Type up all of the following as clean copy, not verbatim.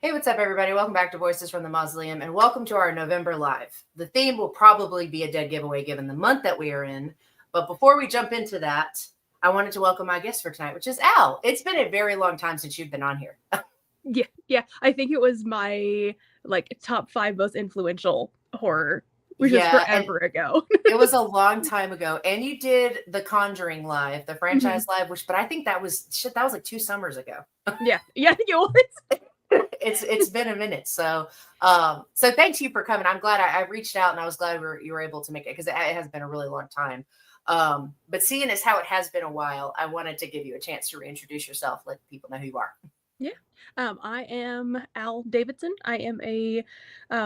Hey, what's up, everybody? Welcome back to Voices from the Mausoleum, and welcome to our November Live. The theme will probably be a dead giveaway given the month that we are in. But before we jump into that, I wanted to welcome my guest for tonight, which is Al. It's been a very long time since you've been on here. Yeah. I think it was my top 5 most influential horror, which was forever ago. It was a long time ago, and you did the Conjuring Live, the franchise live, but I think that was like 2 summers ago. Yeah, I think it was. It's been a minute, so thanks you for coming. I'm glad I reached out, and I was glad you were able to make it because it has been a really long time. But seeing as how it has been a while, I wanted to give you a chance to reintroduce yourself, let people know who you are. Yeah. I am Al Davidson. I am a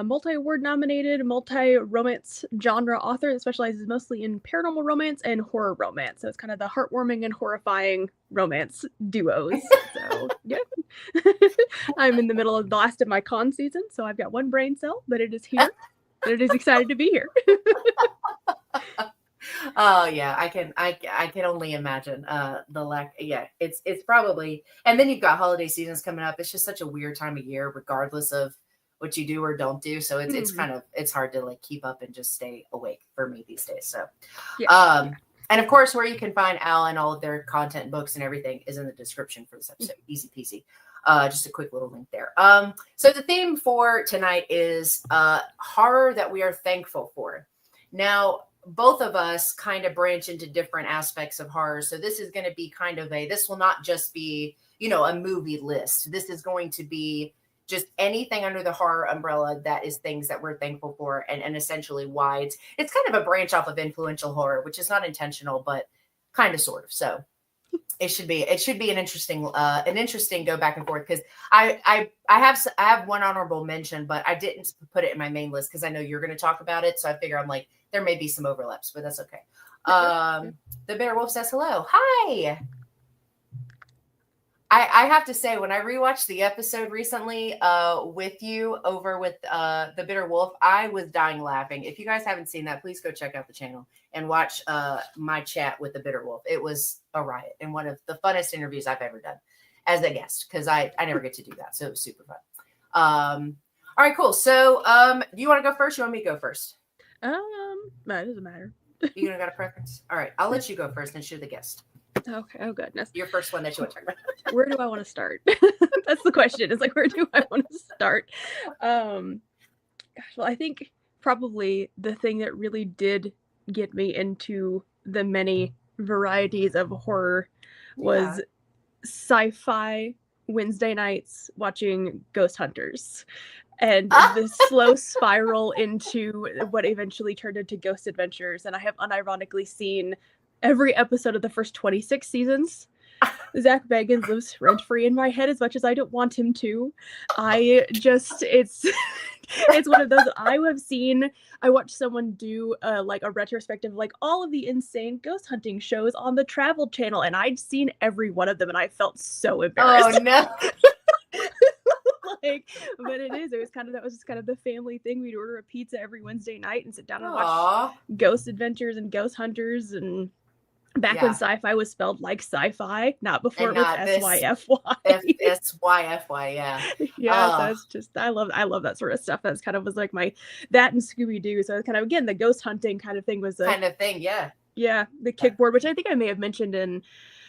multi-award nominated, multi-romance genre author that specializes mostly in paranormal romance and horror romance. So it's kind of the heartwarming and horrifying romance duos. So yeah. I'm in the middle of the last of my con season, so I've got one brain cell, but it is here. It is excited to be here. Oh yeah, I can only imagine the lack. Yeah, it's probably, and then you've got holiday seasons coming up. It's just such a weird time of year, regardless of what you do or don't do. So it's hard to like keep up and just stay awake for me these days. So yeah. And of course, where you can find Al and all of their content, books, and everything is in the description for this episode. Easy peasy. Just a quick little link there. So the theme for tonight is horror that we are thankful for. Now, both of us kind of branch into different aspects of horror. So this is going to be this will not just be, a movie list. This is going to be just anything under the horror umbrella that is things that we're thankful for, and essentially why it's kind of a branch off of influential horror, which is not intentional, but kind of sort of. So it should be an interesting go back and forth, because I have one honorable mention, but I didn't put it in my main list because I know you're going to talk about it. So I figure I'm like, there may be some overlaps, but that's okay. The Bear Wolf says hello. Hi. I have to say, when I rewatched the episode recently with you over with the Bitter Wolf, I was dying laughing. If you guys haven't seen that, please go check out the channel and watch my chat with the Bitter Wolf. It was a riot and one of the funnest interviews I've ever done as a guest, because I never get to do that. So it was super fun. All right, cool. So do you want to go first? You want me to go first? That doesn't matter. You got a preference? All right, I'll let you go first and you're the guest. Okay. Oh goodness. Your first one that you want to talk about. Where do I want to start? That's the question. It's like, where do I want to start? Well, I think probably the thing that really did get me into the many varieties of horror was sci-fi Wednesday nights watching Ghost Hunters, and the slow spiral into what eventually turned into Ghost Adventures. And I have unironically seen every episode of the first 26 seasons. Zach Bagans lives rent-free in my head as much as I don't want him to. It's one of those I watched someone do a retrospective of all of the insane ghost hunting shows on the Travel Channel, and I'd seen every one of them, and I felt so embarrassed. Oh no. But that was just kind of the family thing. We'd order a pizza every Wednesday night and sit down and watch Ghost Adventures and Ghost Hunters, and back when sci-fi was spelled like sci-fi, not before it was S-Y-F-Y. S-Y-F-Y, yeah. Yeah, so it's just, I love that sort of stuff. That's kind of was like that and Scooby-Doo. So kind of, again, the ghost hunting kind of thing was yeah. Yeah, the kickboard, which I think I may have mentioned in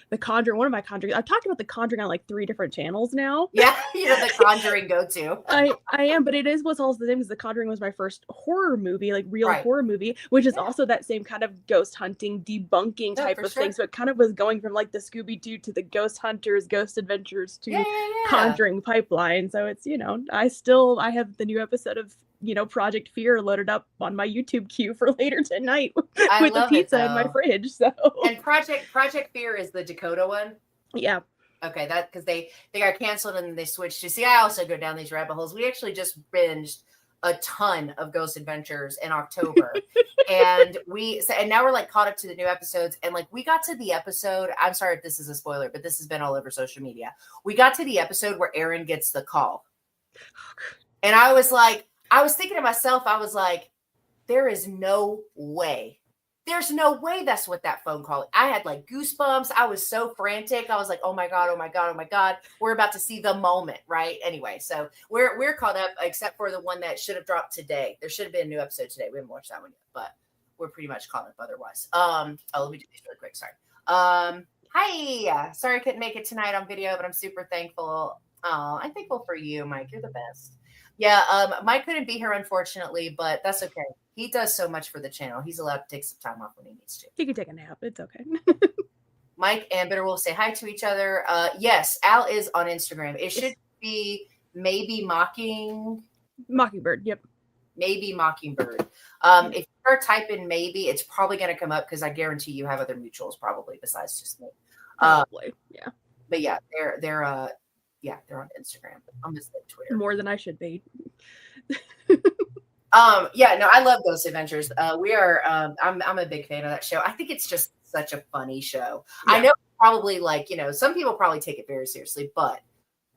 The Conjuring, one of my Conjuring. I've talked about The Conjuring on 3 different channels now. Yeah, the Conjuring go-to. I am, but it is what's also the same, because The Conjuring was my first horror movie, real horror movie, which is also that same kind of ghost hunting, debunking type of thing. So it kind of was going from the Scooby-Doo to the Ghost Hunters, Ghost Adventures to Conjuring pipeline. So it's, I have the new episode of Project Fear loaded up on my YouTube queue for later tonight with the pizza in my fridge. So, and Project Fear is the Dakota one. Yeah. Okay, that because they got canceled and then they switched to. See, I also go down these rabbit holes. We actually just binged a ton of Ghost Adventures in October, and now we're caught up to the new episodes. And we got to the episode. I'm sorry if this is a spoiler, but this has been all over social media. We got to the episode where Aaron gets the call, and I was thinking to myself, I was like, there is no way There's no way that's what that phone call. I had like goosebumps. I was so frantic. I was like, oh my God, oh my God, oh my God. We're about to see the moment, right? Anyway, so we're caught up, except for the one that should have dropped today. There should have been a new episode today. We haven't watched that one yet, but we're pretty much caught up otherwise. Oh, let me do these really quick. Sorry. Hi. Sorry I couldn't make it tonight on video, but I'm super thankful. Oh, I'm thankful for you, Mike. You're the best. Yeah, Mike couldn't be here, unfortunately, but that's okay. He does so much for the channel. He's allowed to take some time off when he needs to. He can take a nap. It's okay. Mike and Bitter will say hi to each other. Yes, Al is on Instagram. It should be maybe Mockingbird. Yep. Maybe Mockingbird. If you start typing maybe, it's probably going to come up because I guarantee you have other mutuals probably besides just me. Probably. Yeah. But yeah, they're on Instagram. I'm just like Twitter. More than I should be. Yeah, no, I love Ghost Adventures. We are I'm a big fan of that show. I think it's just such a funny show. Yeah. I know probably like, some people probably take it very seriously, but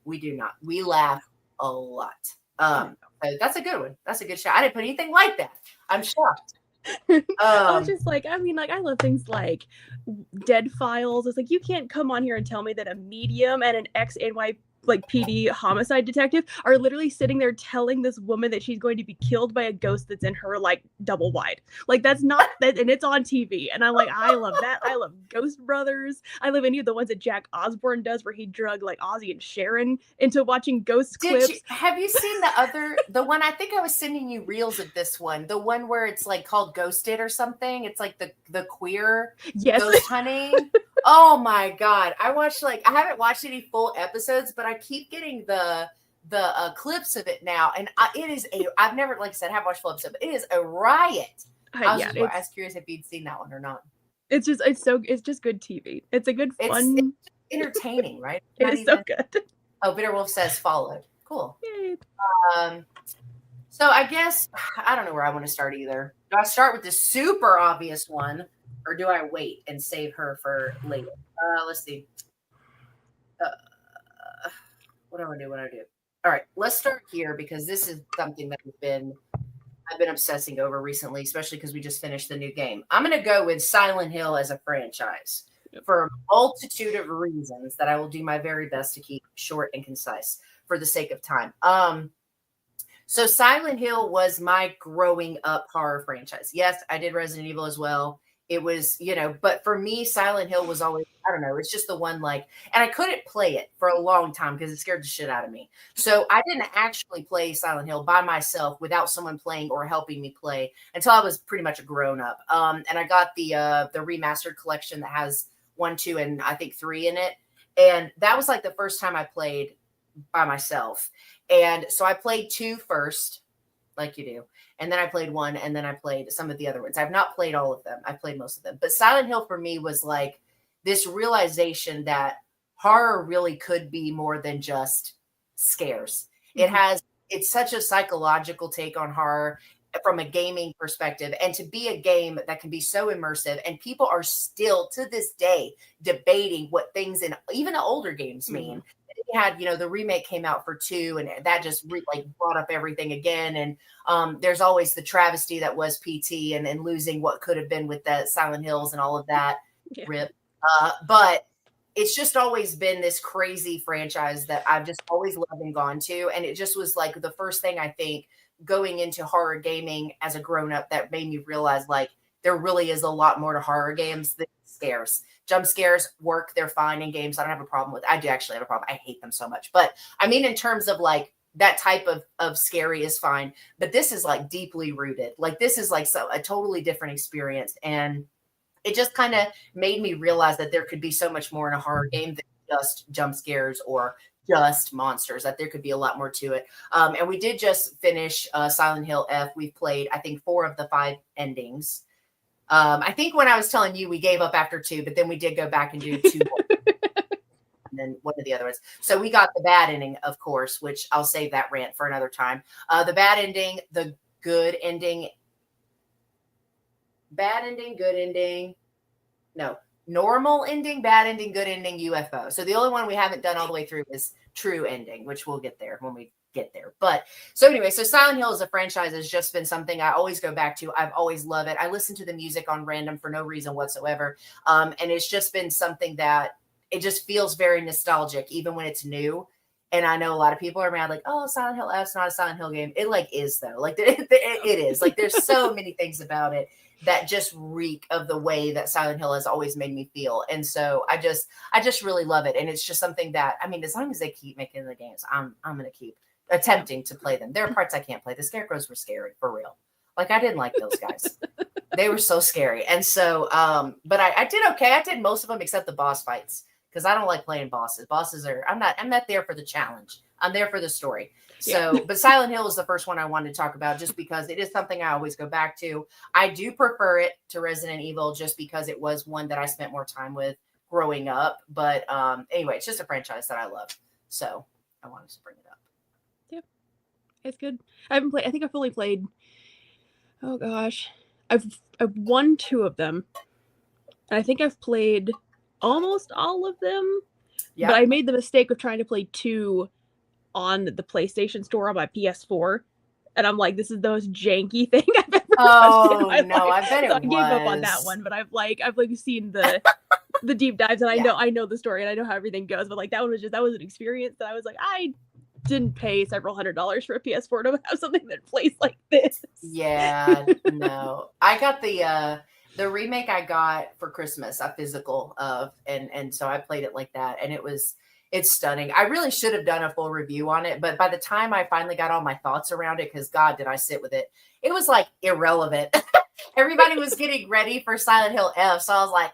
we do not. We laugh a lot. So that's a good one. That's a good show. I didn't put anything like that. I'm shocked. I was just like, I love things like Dead Files. It's like, you can't come on here and tell me that a medium and an ex-NY PD homicide detective are literally sitting there telling this woman that she's going to be killed by a ghost that's in her double wide. That's not that, and it's on TV. And I'm like, I love that. I love Ghost Brothers. I love any of the ones that Jack Osborne does where he drug Ozzy and Sharon into watching ghost clips. Have you seen the one? I think I was sending you reels of this one, the one where it's called Ghosted or something. It's like the queer ghost hunting. Oh my God. I watched I haven't watched any full episodes, but I keep getting the clips of it now. And it is I've never, like I said, have watched full episodes, but it is a riot. I was curious if you'd seen that one or not. It's just good TV. It's a good fun. It's entertaining, right? It is so good. Oh, Bitter Wolf says followed. Cool. Yay. So I guess, I don't know where I want to start either. Do I start with the super obvious one? Or do I wait and save her for later? Let's see. What do I do? All right, let's start here because this is something that I've been obsessing over recently, especially because we just finished the new game. I'm going to go with Silent Hill as a franchise for a multitude of reasons that I will do my very best to keep short and concise for the sake of time. So Silent Hill was my growing up horror franchise. Yes, I did Resident Evil as well. It was, but for me, Silent Hill was always, I don't know, it's just the one and I couldn't play it for a long time because it scared the shit out of me. So I didn't actually play Silent Hill by myself without someone playing or helping me play until I was pretty much a grown up. And I got the remastered collection that has 1, 2, and I think 3 in it. And that was the first time I played by myself. And so I played 2 first, like you do. And then I played 1, and then I played some of the other ones. I've not played all of them. I played most of them. But Silent Hill for me was this realization that horror really could be more than just scares. Mm-hmm. It's such a psychological take on horror from a gaming perspective. And to be a game that can be so immersive, and people are still to this day debating what things in even the older games mean. Mm-hmm. Had the remake came out for 2, and that just brought up everything again. And there's always the travesty that was PT and losing what could have been with the Silent Hills and all of that. Yeah. Rip. But it's just always been this crazy franchise that I've just always loved and gone to. And it just was the first thing I think going into horror gaming as a grown up that made me realize there really is a lot more to horror games than scares. Jump scares work. They're fine in games. I don't have a problem with. I do actually have a problem. I hate them so much. But I mean, in terms of that type of scary is fine. But this is deeply rooted. This is a totally different experience. And it just kind of made me realize that there could be so much more in a horror game than just jump scares or just monsters, that there could be a lot more to it. And we did just finish Silent Hill F. We've played, I think, 4 of the 5 endings. I think when I was telling you, we gave up after 2, but then we did go back and do 2 more. And then one of the other ones. So we got the bad ending, of course, which I'll save that rant for another time. The bad ending, the good ending, bad ending, good ending. No, normal ending, bad ending, good ending, UFO. So the only one we haven't done all the way through is true ending, which we'll get there when we get there. But so anyway, so Silent Hill as a franchise has just been something I always go back to. I've always loved it. I listen to the music on random for no reason whatsoever. And it's just been something that it just feels very nostalgic, even when it's new. And I know a lot of people are mad, like, oh, Silent Hill F's not a Silent Hill game. It like is though. Like it is. Like there's so many things about it that just reek of the way that Silent Hill has always made me feel. And so I just really love it. And it's just something that, I mean, as long as they keep making the games, I'm going to keep attempting to play them. There are parts I can't play. The scarecrows were scary for real. Like I didn't like those guys. They were so scary. And so, but I did okay. I did most of them except the boss fights because I don't like playing bosses. I'm not there for the challenge. I'm there for the story. So, but Silent Hill is the first one I wanted to talk about just because it is something I always go back to. I do prefer it to Resident Evil just because it was one that I spent more time with growing up. But anyway, it's just a franchise that I love. So I wanted to bring it up. Yep. It's good. I think I've only played, oh gosh, I've won 2 of them. And I think I've played almost all of them. Yeah. But I made the mistake of trying to play 2 on the PlayStation Store on my PS4, and I'm like, this is the most janky thing I've ever touched in my life. I bet so I gave up on that one. But I've seen the deep dives, and I know the story and I know how everything goes. But like that was an experience that I was like, I didn't pay several $100s for a PS4 to have something that plays like this. Yeah, no, I got the remake I got for Christmas, a physical of, and so I played it like that, and it's stunning. I really should have done a full review on it, but by the time I finally got all my thoughts around it, because God, did I sit with it, it was like irrelevant. Everybody was getting ready for Silent Hill F, so I was like,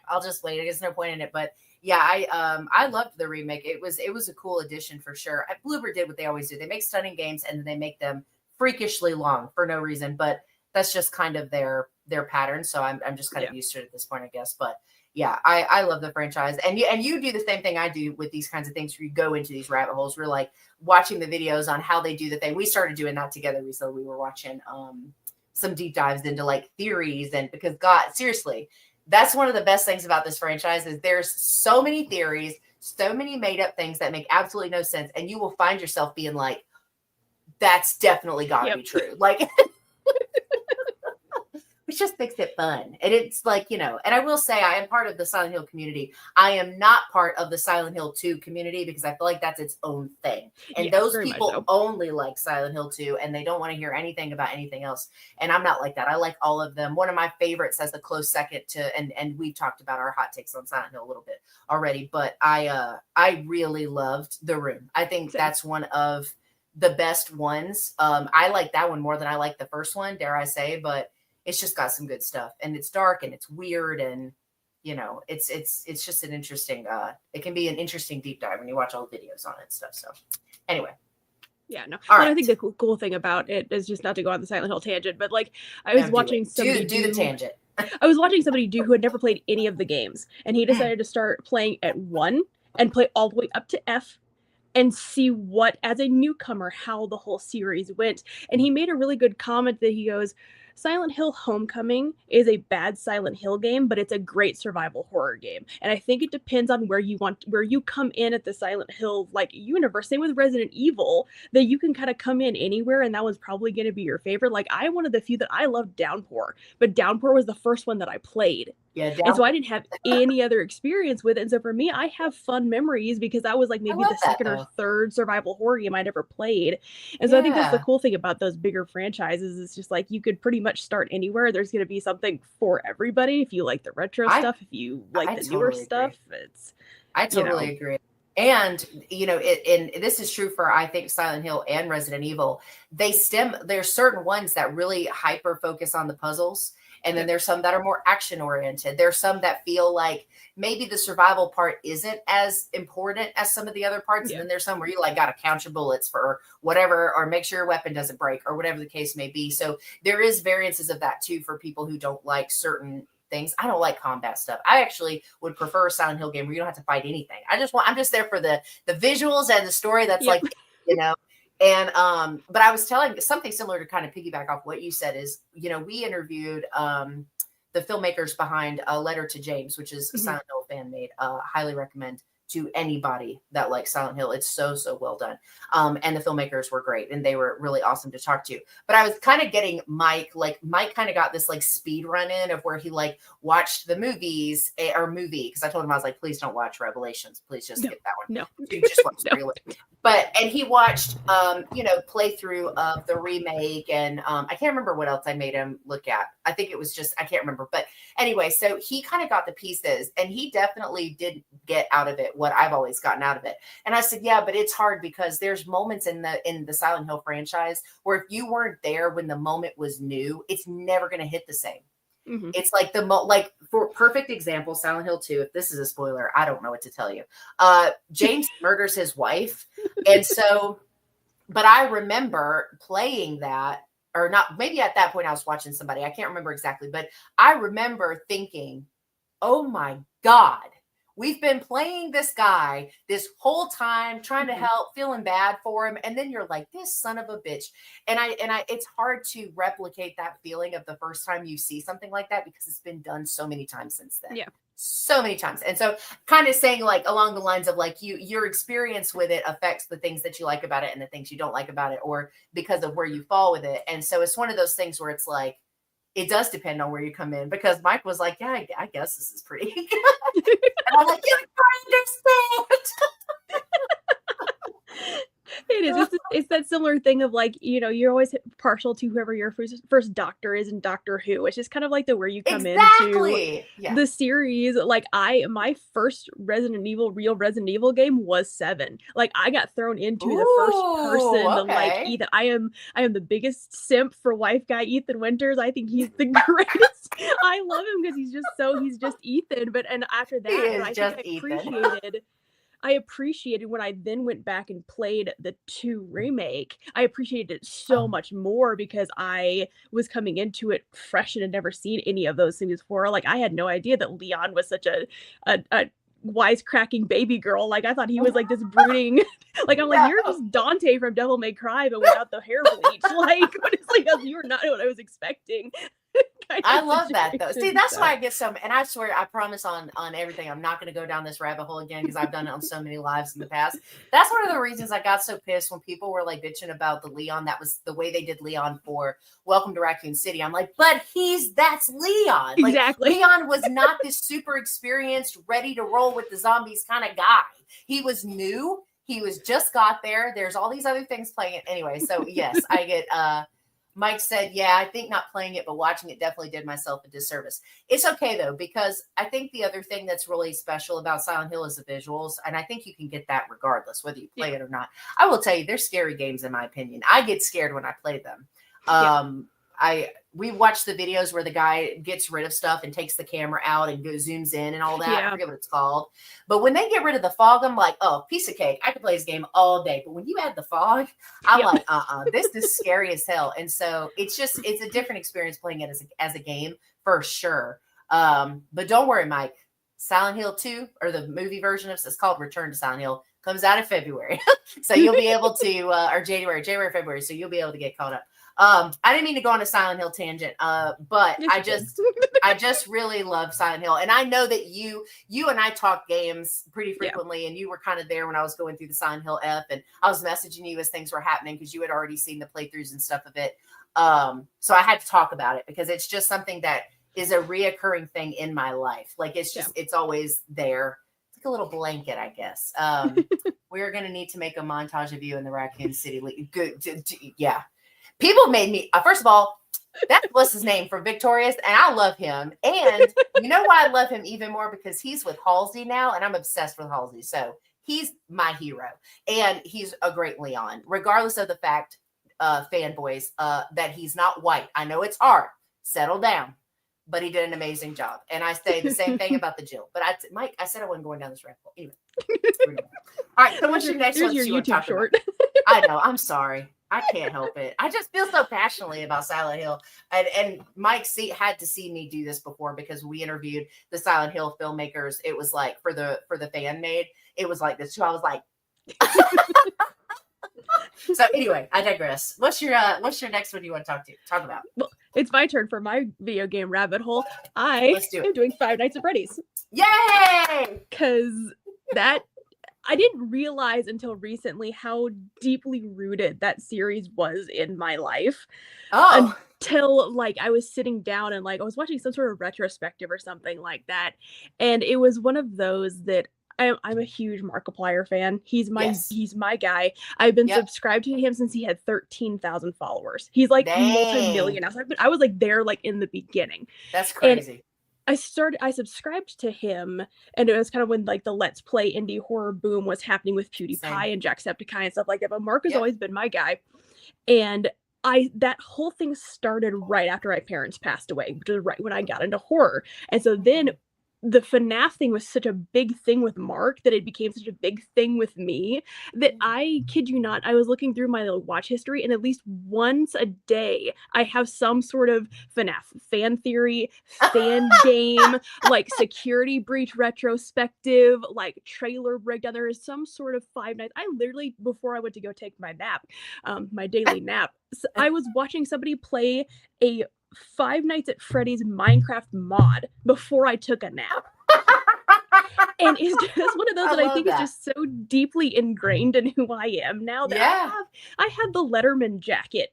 I'll just wait. There's no point in it. But yeah, I loved the remake. It was a cool addition for sure. Bloober did what they always do. They make stunning games and then they make them freakishly long for no reason, but that's just kind of their pattern. So I'm just kind of used to it at this point, I guess. But yeah, I love the franchise. And you do the same thing I do with these kinds of things where you go into these rabbit holes. We're like watching the videos on how they do the thing. We started doing that together recently. We were watching some deep dives into like theories, and because God, seriously, that's one of the best things about this franchise is there's so many theories, so many made up things that make absolutely no sense. And you will find yourself being like, that's definitely gotta be true. Like which just makes it fun. And it's like, and I will say I am part of the Silent Hill community. I am not part of the Silent Hill 2 community because I feel like that's its own thing. And those people only like Silent Hill 2 and they don't want to hear anything about anything else. And I'm not like that. I like all of them. One of my favorites as a close second to, and we've talked about our hot takes on Silent Hill a little bit already, but I really loved The Room. I think that's one of the best ones. I like that one more than I like the first one, dare I say, but it's just got some good stuff, and it's dark and it's weird, and it's just an interesting. It can be an interesting deep dive when you watch all the videos on it and stuff. So, anyway, yeah, no. Well, I think the cool thing about it is just not to go on the Silent Hill tangent, but like I was watching somebody do the tangent. I was watching somebody who had never played any of the games, and he decided to start playing at 1 and play all the way up to F. And see what, as a newcomer, how the whole series went. And he made a really good comment that he goes, Silent Hill Homecoming is a bad Silent Hill game, but it's a great survival horror game. And I think it depends on where you come in at the Silent Hill like universe. Same with Resident Evil, that you can kind of come in anywhere, and that was probably going to be your favorite. Like I'm one of the few that I loved Downpour, but Downpour was the first one that I played. Yeah, and so I didn't have any other experience with it. And so for me, I have fun memories because that was like maybe the second or third survival horror game I'd ever played. And so I think that's the cool thing about those bigger franchises. It's just like you could pretty much start anywhere. There's going to be something for everybody. If you like the retro stuff, if you like the newer stuff, I totally agree. And and this is true for I think Silent Hill and Resident Evil. There's certain ones that really hyper focus on the puzzles. And then there's some that are more action oriented. There's some that feel like maybe the survival part isn't as important as some of the other parts. Yeah. And then there's some where you like got to count your bullets for whatever, or make sure your weapon doesn't break or whatever the case may be. So there is variances of that too, for people who don't like certain things. I don't like combat stuff. I actually would prefer a Silent Hill game where you don't have to fight anything. I'm just there for the visuals and the story. That's like, And, but I was telling something similar to kind of piggyback off what you said is, we interviewed, the filmmakers behind A Letter to James, which is a Silent Hill fan made, highly recommend to anybody that likes Silent Hill. It's so well done. And the filmmakers were great, and they were really awesome to talk to. But I was kind of getting Mike kind of got this like speed run in of where he like watched the movie, because I told him, I was like, please don't watch Revelations, please just skip that one. No, you just watch the and he watched playthrough of the remake, and I can't remember what else I made him look at. I think it was just, I can't remember, but anyway, so he kind of got the pieces, and he definitely did get out of it what I've always gotten out of it. And I said, yeah, but it's hard because there's moments in the Silent Hill franchise where if you weren't there when the moment was new, it's never going to hit the same. Mm-hmm. It's like for perfect example, Silent Hill 2, if this is a spoiler, I don't know what to tell you. James murders his wife. And so, but I remember playing that, or not, maybe at that point I was watching somebody, I can't remember exactly, but I remember thinking, oh my God, we've been playing this guy this whole time, trying to help, feeling bad for him. And then you're like, this son of a bitch. And it's hard to replicate that feeling of the first time you see something like that, because it's been done so many times since then. Yeah. So many times. And so kind of saying like along the lines of like your experience with it affects the things that you like about it and the things you don't like about it, or because of where you fall with it. And so it's one of those things where it's like, it does depend on where you come in, because Mike was like, yeah, I guess this is pretty good. And I'm like, you understand. It is. It's that similar thing of like, you're always partial to whoever your first doctor is in Doctor Who. It's just kind of like where you come into the series. Like my first real Resident Evil game was 7. Like I got thrown into the first person. Like Ethan, I am the biggest simp for wife guy Ethan Winters. I think he's the greatest. I love him because he's just Ethan. And after that, I appreciated when I then went back and played the 2 remake. I appreciated it so much more because I was coming into it fresh and had never seen any of those things before. Like I had no idea that Leon was such a wisecracking baby girl. Like I thought he was like this brooding, like I'm like, you're just Dante from Devil May Cry, but without the hair bleach. Like, but it's like you were not what I was expecting. I love that though. See, that's why I get so, and I swear, I promise on everything, I'm not going to go down this rabbit hole again because I've done it on so many lives in the past. That's one of the reasons I got so pissed when people were like bitching about the Leon. That was the way they did Leon for Welcome to Raccoon City. I'm like, but that's Leon. Like, exactly. Leon was not this super experienced, ready to roll with the zombies kind of guy. He was new. He was just got there. There's all these other things playing it anyway. So yes, I get, Mike said, yeah, I think not playing it, but watching it definitely did myself a disservice. It's okay, though, because I think the other thing that's really special about Silent Hill is the visuals. And I think you can get that regardless, whether you play it or not. I will tell you, they're scary games, in my opinion. I get scared when I play them. We watch the videos where the guy gets rid of stuff and takes the camera out and zooms in and all that. I forget what it's called. But when they get rid of the fog, I'm like, oh, piece of cake. I could play this game all day. But when you add the fog, I'm like, this is scary as hell. And so it's a different experience playing it as a game for sure. But don't worry, Mike. Silent Hill 2, or the movie version of it's called Return to Silent Hill, comes out in February. So you'll be able to, or January, February. So you'll be able to get caught up. I didn't mean to go on a Silent Hill tangent, but I just really love Silent Hill. And I know that you and I talk games pretty frequently, and you were kind of there when I was going through the Silent Hill F, and I was messaging you as things were happening because you had already seen the playthroughs and stuff of it. So I had to talk about it because it's just something that is a reoccurring thing in my life. Like it's just, it's always there. It's like a little blanket, I guess. We're going to need to make a montage of you in the Raccoon City League. Good. Yeah. People made me, first of all, that's what's his name for Victorious, and I love him. And you know why I love him even more? Because he's with Halsey now, and I'm obsessed with Halsey. So he's my hero, and he's a great Leon, regardless of the fact, fanboys, that he's not white. I know it's hard. Settle down. But he did an amazing job. And I say the same thing about the Jill. But Mike, I said I wasn't going down this rabbit hole. Anyway. All right, so what's your next one? Your YouTube short. I know, I'm sorry. I can't help it. I just feel so passionately about Silent Hill. And Mike had to see me do this before because we interviewed the Silent Hill filmmakers. It was like for the fan made. It was like this too. I was like, so anyway, I digress. What's your next one you want to talk about? Well, it's my turn for my video game rabbit hole. I am doing Five Nights at Freddy's. Yay! Because that I didn't realize until recently how deeply rooted that series was in my life. Oh, Until, like, I was sitting down and, like, I was watching some sort of retrospective or something like that, and it was one of those that I'm a huge Markiplier fan. yes. He's my guy. I've been Yep. subscribed to him since he had 13,000 followers. He's, like, Dang. multi-million now, so I was, like, there, like, in the beginning, That's and crazy. I subscribed to him, and it was kind of when, like, the Let's Play indie horror boom was happening with Same. PewDiePie and Jacksepticeye and stuff like that, but Mark has Yep. always been my guy, and that whole thing started right after my parents passed away, which is right when I got into horror, and so then the FNAF thing was such a big thing with Mark that it became such a big thing with me that I kid you not, I was looking through my little watch history, and at least once a day, I have some sort of FNAF fan theory, fan game, like security breach retrospective, like trailer breakdown. There is some sort of Five Nights. I literally, before I went to go take my nap, my daily nap, I was watching somebody play a Five Nights at Freddy's Minecraft mod before I took a nap. And it's just one of those that I think is just so deeply ingrained in who I am now that I have the Letterman jacket.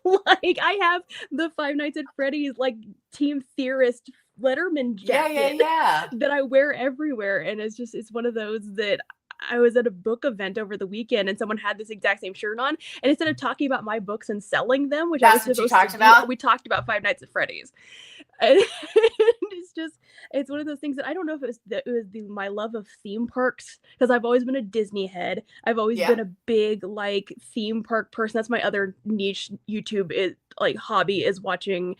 Like, I have the Five Nights at Freddy's, like, team theorist Letterman jacket that I wear everywhere, and it's one of those that I was at a book event over the weekend and someone had this exact same shirt on, and instead of talking about my books and selling them, which I was supposed to do, we talked about Five Nights at Freddy's. And it's one of those things that I don't know if it was my love of theme parks, because I've always been a Disney head. I've always been a big, like, theme park person. That's my other niche YouTube is, like, hobby, is watching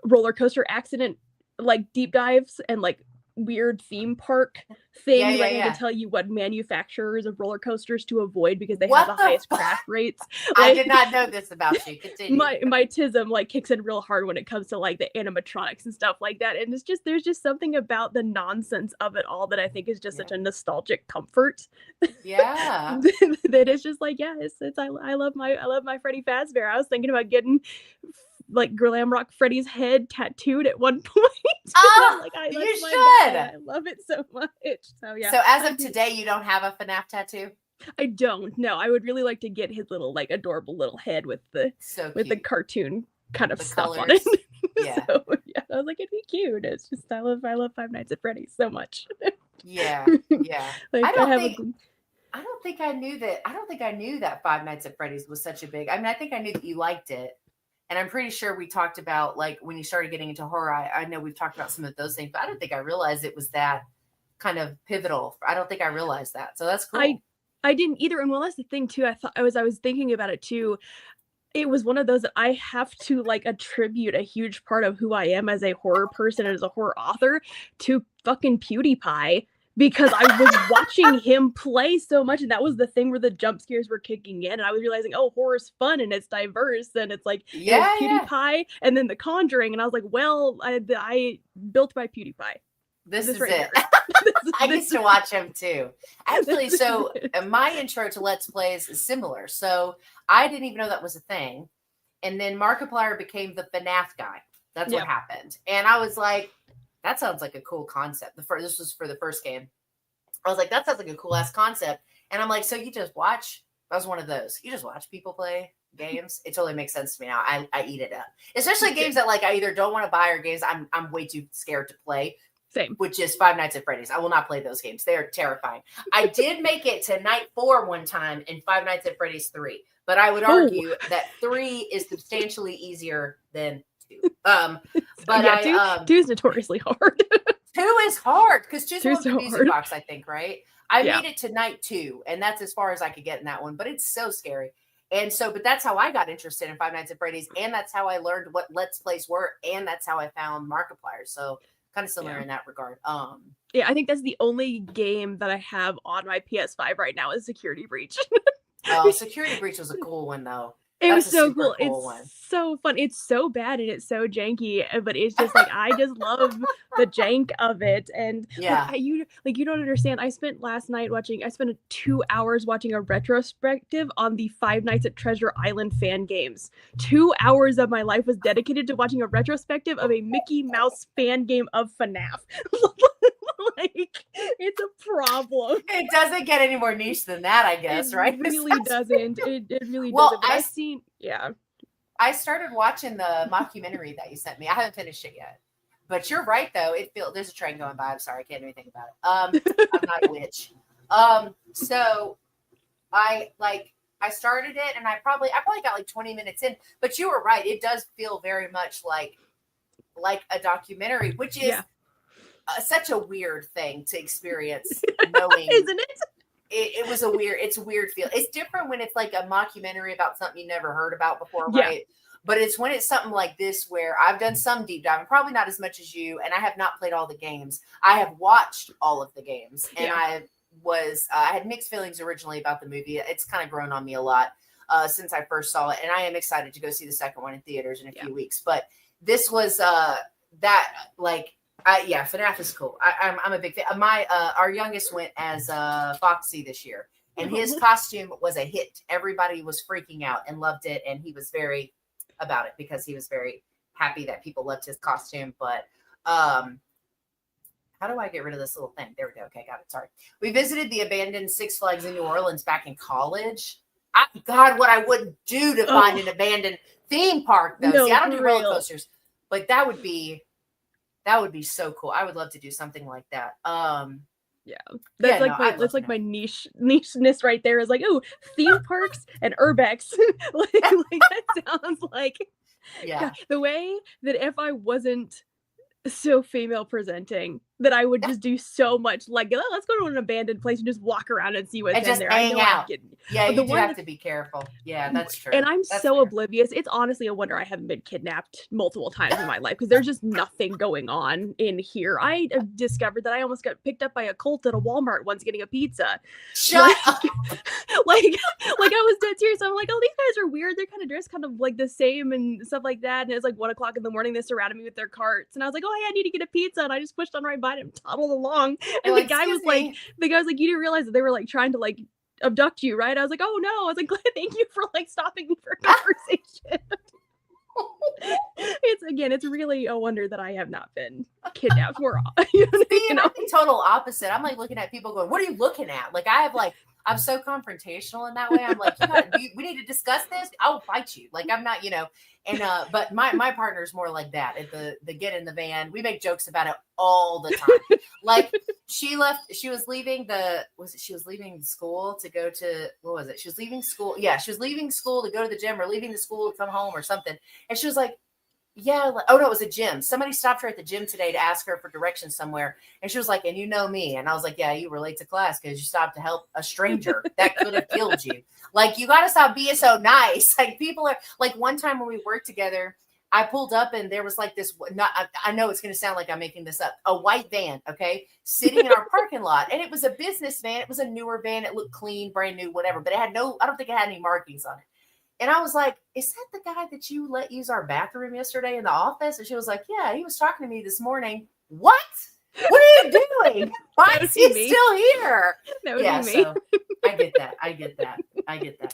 roller coaster accident, like, deep dives and, like, weird theme park things. I can tell you what manufacturers of roller coasters to avoid because they have the highest crash rates. Like, I did not know this about you. Continue. My tism, like, kicks in real hard when it comes to, like, the animatronics and stuff like that, and there's just something about the nonsense of it all that I think is just such a nostalgic comfort. Yeah. That it's just like, I love my Freddy Fazbear. I was thinking about getting, like, Glam Rock Freddy's head tattooed at one point. Oh, like, you should. I love it so much. So yeah. So as of today, you don't have a FNAF tattoo? I don't. No, I would really like to get his little, like, adorable little head with the the cartoon kind of stuff on it. Yeah. So yeah, I was like, it'd be cute. It's just I love Five Nights at Freddy's so much. Yeah. Like, I don't think I knew that Five Nights at Freddy's was such a big. I mean, I think I knew that you liked it. And I'm pretty sure we talked about, like, when you started getting into horror, I know we've talked about some of those things, but I don't think I realized it was that kind of pivotal. I don't think I realized that. So that's cool. I didn't either. And well, that's the thing too. I was thinking about it too. It was one of those that I have to, like, attribute a huge part of who I am as a horror person and as a horror author to fucking PewDiePie. Because I was watching him play so much, and that was the thing where the jump scares were kicking in, and I was realizing, oh, horror's fun and it's diverse, and it's like PewDiePie, and then The Conjuring, and I was like, well, I built by PewDiePie. This is right it. I used to watch him too. Actually, so my intro to Let's Plays is similar. So I didn't even know that was a thing, and then Markiplier became the FNAF guy. That's what happened, and I was like, that sounds like a cool concept. This was for the first game. I was like, that sounds like a cool ass concept. And I'm like, so you just watch? I was one of those. You just watch people play games? It totally makes sense to me now. I eat it up. Especially games that, like, I either don't want to buy or games I'm way too scared to play. Same. Which is Five Nights at Freddy's. I will not play those games. They are terrifying. I did make it to night 4 one time in Five Nights at Freddy's 3. But I would argue that 3 is substantially easier than 2. But yeah, 2 is notoriously hard. 2 is hard because 2's the so music box, I think, right? I made it to night 2, and that's as far as I could get in that one, but it's so scary. And so, but that's how I got interested in Five Nights at Freddy's, and that's how I learned what Let's Plays were, and that's how I found Markiplier. So kind of similar in that regard. Yeah, I think that's the only game that I have on my PS5 right now is Security Breach. Security Breach was a cool one, though. It was so cool. It's so fun. It's so bad and it's so janky, but it's just like I just love the jank of it. And you don't understand. I spent 2 hours watching a retrospective on the Five Nights at Treasure Island fan games. 2 hours of my life was dedicated to watching a retrospective of a Mickey Mouse fan game of FNAF. Like, it's a problem. It doesn't get any more niche than that, I guess, right? It really doesn't. It really Well, doesn't. But I've seen, yeah. I started watching the mockumentary that you sent me. I haven't finished it yet. But you're right, though. There's a train going by. I'm sorry, I can't do anything about it. I'm not a witch. So I started it, and I probably got like 20 minutes in. But you were right; it does feel very much like a documentary, which is such a weird thing to experience. Knowing, isn't it? It's a weird feel. It's different when it's like a mockumentary about something you never heard about before, right? But it's when it's something like this where I've done some deep diving, probably not as much as you, and I have not played all the games. I have watched all of the games, and I had mixed feelings originally about the movie. It's kind of grown on me a lot since I first saw it, and I am excited to go see the second one in theaters in a few weeks. But this was FNAF is cool. I'm a big fan. Our youngest went as Foxy this year, and his costume was a hit. Everybody was freaking out and loved it, and he was very about it because he was very happy that people loved his costume. But how do I get rid of this little thing? There we go. Okay, got it. Sorry. We visited the abandoned Six Flags in New Orleans back in college. God, what I wouldn't do to find an abandoned theme park, though. No, see, I don't do roller real. coasters, but that would be so cool. I would love to do something like that. That's like my nicheness right there is like, oh, theme parks and urbex. like that sounds like God, the way that if I wasn't so female presenting that I would just do so much like, oh, let's go to an abandoned place and just walk around and see what's and in there. I know out. Yeah, you do have to be careful. Yeah, that's true. And I'm so oblivious. It's honestly a wonder I haven't been kidnapped multiple times in my life because there's just nothing going on in here. I discovered that I almost got picked up by a cult at a Walmart once getting a pizza. Shut up. like I was dead serious. I'm like, oh, these guys are weird. They're kind of dressed kind of like the same and stuff like that. And it's like 1:00 in the morning. They surrounded me with their carts, and I was like, oh, hey, I need to get a pizza, and I just pushed on right by it and toddled along. And the guy was like, you didn't realize that they were like trying to like abduct you, right? I was like, oh no. I was like, thank you for like stopping me for a conversation. It's really a wonder that I have not been kidnapped more. I'm the total opposite. I'm like looking at people going, what are you looking at? Like I'm so confrontational in that way. I'm like, we need to discuss this. I'll fight you. Like I'm not, but my partner's more like that. At the get in the van, we make jokes about it all the time. Like she was leaving school to go to, what was it? She was leaving school. Yeah. She was leaving school to go to the gym or leaving the school to come home or something. And she was like, it was a gym. Somebody stopped her at the gym today to ask her for directions somewhere. And she was like, and you know me. And I was like, yeah, you were late to class because you stopped to help a stranger that could have killed you. Like, you got to stop being so nice. Like, people are like, one time when we worked together, I pulled up and there was like this, I know it's going to sound like I'm making this up, a white van, okay, sitting in our parking lot. And it was a business van. It was a newer van. It looked clean, brand new, whatever. But I don't think it had any markings on it. And I was like, is that the guy that you let use our bathroom yesterday in the office? And she was like, yeah, he was talking to me this morning. What? What are you doing? Why is he still here? That would be me. So I get that.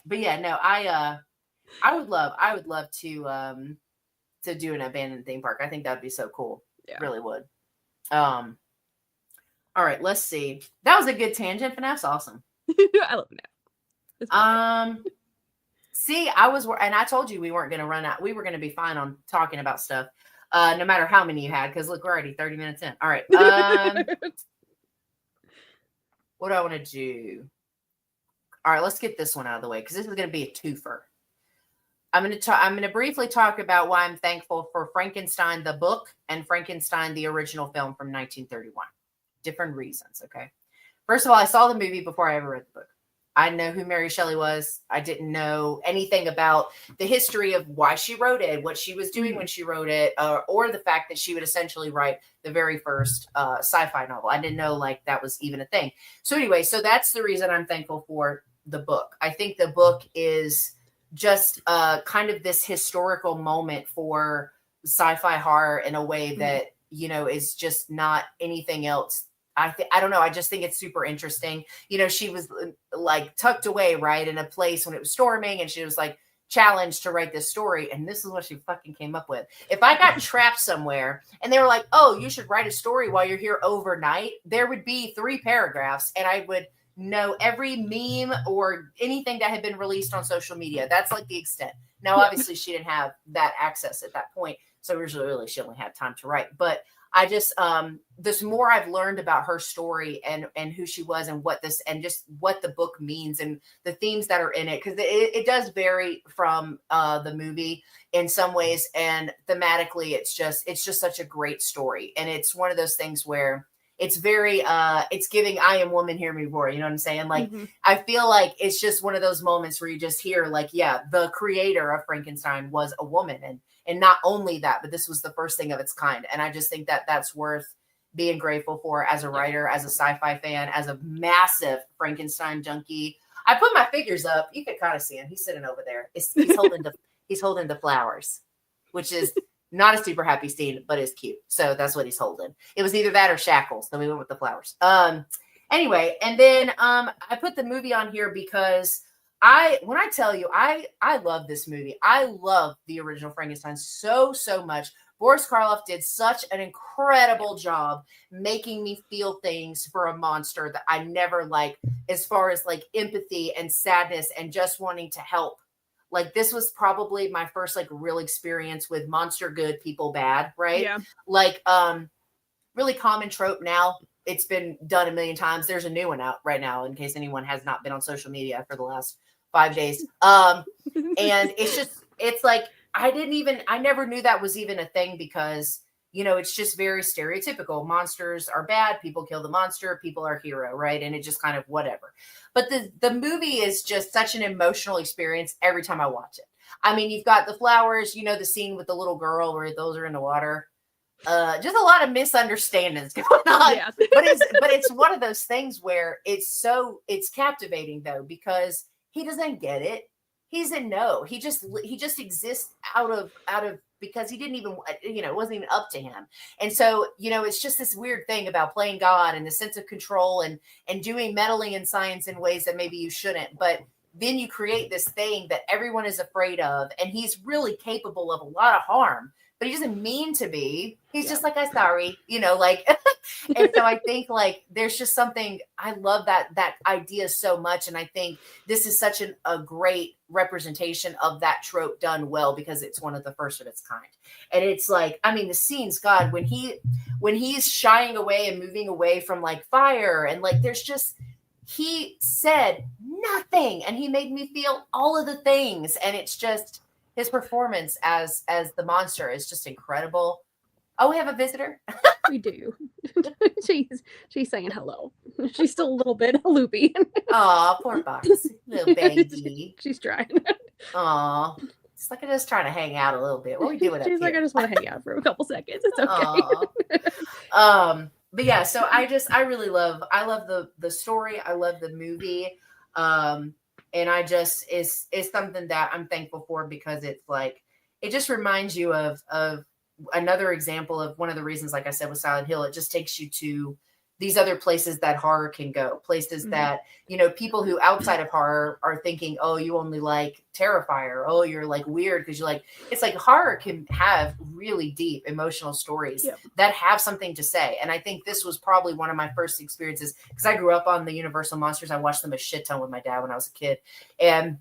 But yeah, no, I would love to do an abandoned theme park. I think that'd be so cool. Yeah. Really would. All right, let's see. That was a good tangent, but that's awesome. I love that. See, and I told you we weren't going to run out. We were going to be fine on talking about stuff, no matter how many you had, because look, we're already 30 minutes in. All right. What do I want to do? All right, let's get this one out of the way, because this is going to be a twofer. I'm going to briefly talk about why I'm thankful for Frankenstein, the book, and Frankenstein, the original film from 1931. Different reasons, okay? First of all, I saw the movie before I ever read the book. I know who Mary Shelley was. I didn't know anything about the history of why she wrote it, what she was doing when she wrote it, or the fact that she would essentially write the very first sci-fi novel. I didn't know like that was even a thing. So anyway, so that's the reason I'm thankful for the book. I think the book is just kind of this historical moment for sci-fi horror in a way that, is just not anything else. I don't know. I just think it's super interesting. She was like tucked away, right, in a place when it was storming, and she was like, challenged to write this story, and this is what she fucking came up with. If I got trapped somewhere and they were like, oh, you should write a story while you're here overnight, there would be 3 paragraphs, and I would know every meme or anything that had been released on social media. That's like the extent. Now, obviously, she didn't have that access at that point, so really she only had time to write. But I just this more I've learned about her story and who she was and what this and just what the book means and the themes that are in it, because it does vary from the movie in some ways, and thematically it's just such a great story, and it's one of those things where it's very it's giving I Am Woman Hear Me Roar, you know what I'm saying? Like I feel like it's just one of those moments where you just hear like, yeah, the creator of Frankenstein was a woman, and not only that, but this was the first thing of its kind. And I just think that that's worth being grateful for as a writer, as a sci-fi fan, as a massive Frankenstein junkie. I put my figures up. You can kind of see him. He's sitting over there. He's holding the flowers, which is not a super happy scene, but is cute. So that's what he's holding. It was either that or shackles. Then we went with the flowers. Anyway, and then I put the movie on here because when I tell you, I love this movie. I love the original Frankenstein so much. Boris Karloff did such an incredible job making me feel things for a monster that I never like, as far as like empathy and sadness and just wanting to help. Like this was probably my first like real experience with monster good, people bad, right? Yeah. Like really common trope now. It's been done a million times. There's a new one out right now in case anyone has not been on social media for the last 5 days. And it's like, I never knew that was even a thing because, you know, it's just very stereotypical. Monsters are bad. People kill the monster. People are hero, right? And it just kind of whatever. But the movie is just such an emotional experience every time I watch it. I mean, you've got the flowers, you know, the scene with the little girl where those are in the water. Just a lot of misunderstandings going on. Yeah. but it's one of those things where it's captivating though, because he doesn't get it. He's in no. He just exists out of because he didn't even, you know, it wasn't even up to him. And so, you know, it's just this weird thing about playing God and the sense of control and doing meddling in science in ways that maybe you shouldn't. But then you create this thing that everyone is afraid of, and he's really capable of a lot of harm, but he doesn't mean to be. He's just like, I'm sorry, you know, like, and so I think like, there's just something, I love that idea so much. And I think this is such a great representation of that trope done well, because it's one of the first of its kind. And it's like, I mean, the scenes, God, when he's shying away and moving away from like fire and like, there's just, he said nothing and he made me feel all of the things. And it's just, his performance as the monster is just incredible. Oh, we have a visitor. We do. She's saying hello. She's still a little bit loopy. Aw, poor Box. Little baby. She's trying. Aw. It's like I'm just trying to hang out a little bit. What are we doing? She's like, I just want to hang out for a couple seconds. It's okay. But yeah, so I really love the story. I love the movie. And I just, it's something that I'm thankful for, because it's like, it just reminds you of another example of one of the reasons, like I said, with Silent Hill, it just takes you to these other places that horror can go, places that, you know, people who outside of horror are thinking, oh, you only like Terrifier. Oh, you're like weird because you're like, it's like horror can have really deep emotional stories that have something to say. And I think this was probably one of my first experiences, because I grew up on the Universal Monsters. I watched them a shit ton with my dad when I was a kid. And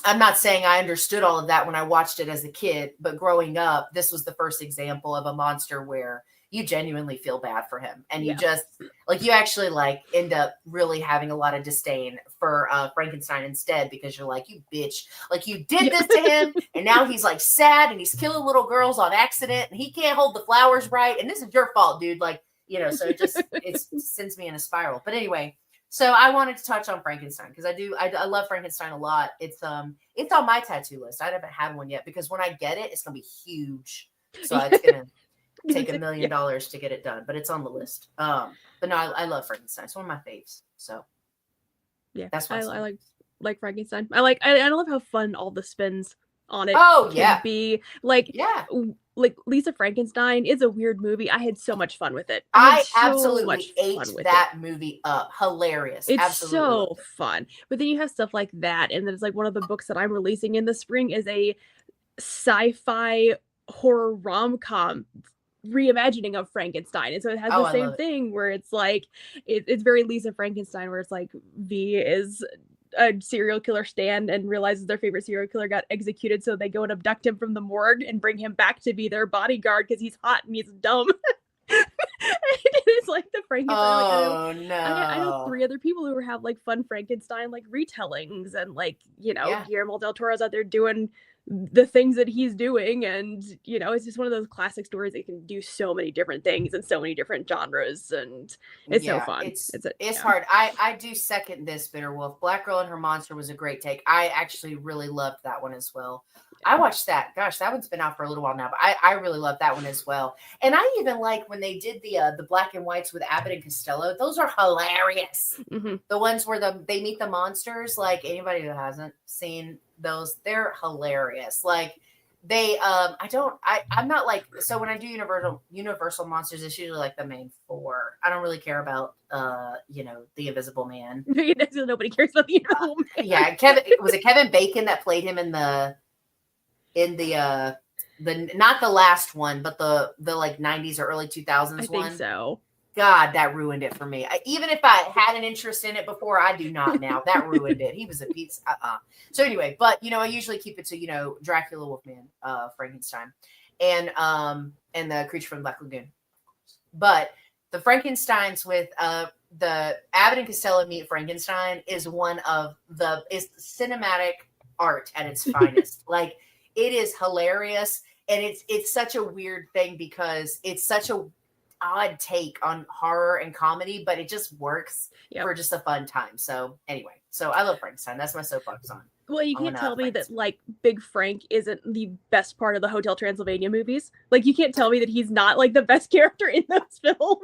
I'm not saying I understood all of that when I watched it as a kid, but growing up, this was the first example of a monster where you genuinely feel bad for him. And you just like, you actually like end up really having a lot of disdain for Frankenstein instead, because you're like, you bitch, like you did this to him. And now he's like sad and he's killing little girls on accident and he can't hold the flowers right. And this is your fault, dude. Like, you know, so it sends me in a spiral. But anyway, so I wanted to touch on Frankenstein because I love Frankenstein a lot. It's on my tattoo list. I haven't had one yet, because when I get it, it's going to be huge. So it's going to take $1 million to get it done, but it's on the list. But no, I love Frankenstein. It's one of my faves. So yeah, that's why I like Frankenstein. I love how fun all the spins on it can be. Like, like Lisa Frankenstein is a weird movie. I had so much fun with it. I had absolutely ate that movie up. Hilarious. It's absolutely so fun. But then you have stuff like that, and then it's like one of the books that I'm releasing in the spring is a sci-fi horror rom-com reimagining of Frankenstein. And so it has the same thing where it's like it's very Lisa Frankenstein, where it's like V is a serial killer stand and realizes their favorite serial killer got executed, so they go and abduct him from the morgue and bring him back to be their bodyguard because he's hot and he's dumb. It's like the Frankenstein. No. I know 3 other people who have like fun Frankenstein like retellings, and like, you know, Guillermo del Toro's out there doing the things that he's doing, and you know, it's just one of those classic stories that can do so many different things and so many different genres, and it's so fun. It's hard. I do second this, Bitter Wolf. Black Girl and Her Monster was a great take. I actually really loved that one as well. I watched that. Gosh, that one's been out for a little while now, but I really love that one as well. And I even like when they did the black and whites with Abbott and Costello. Those are hilarious. Mm-hmm. The ones where they meet the monsters. Like anybody who hasn't seen those, they're hilarious. Like they, I'm not like, so when I do Universal monsters, it's usually like the main 4. I don't really care about, the Invisible Man. Nobody cares about the Invisible Man. Yeah, was it Kevin Bacon that played him in the not the last one, but the like 90s or early 2000s one? I think so. God, that ruined it for me. Even if I had an interest in it before, I do not now. That ruined it. He was a piece. So anyway, but I usually keep it to Dracula, Wolfman, Frankenstein, and the Creature from the Black Lagoon. But the Frankensteins with the Abbott and Costello meet Frankenstein is is cinematic art at its finest. Like it is hilarious, and it's such a weird thing because it's such a odd take on horror and comedy, but it just works for just a fun time. So anyway, I love Frankenstein. That's my soapbox on. Well, you can't tell me that like Big Frank isn't the best part of the Hotel Transylvania movies. Like you can't tell me that he's not like the best character in those films.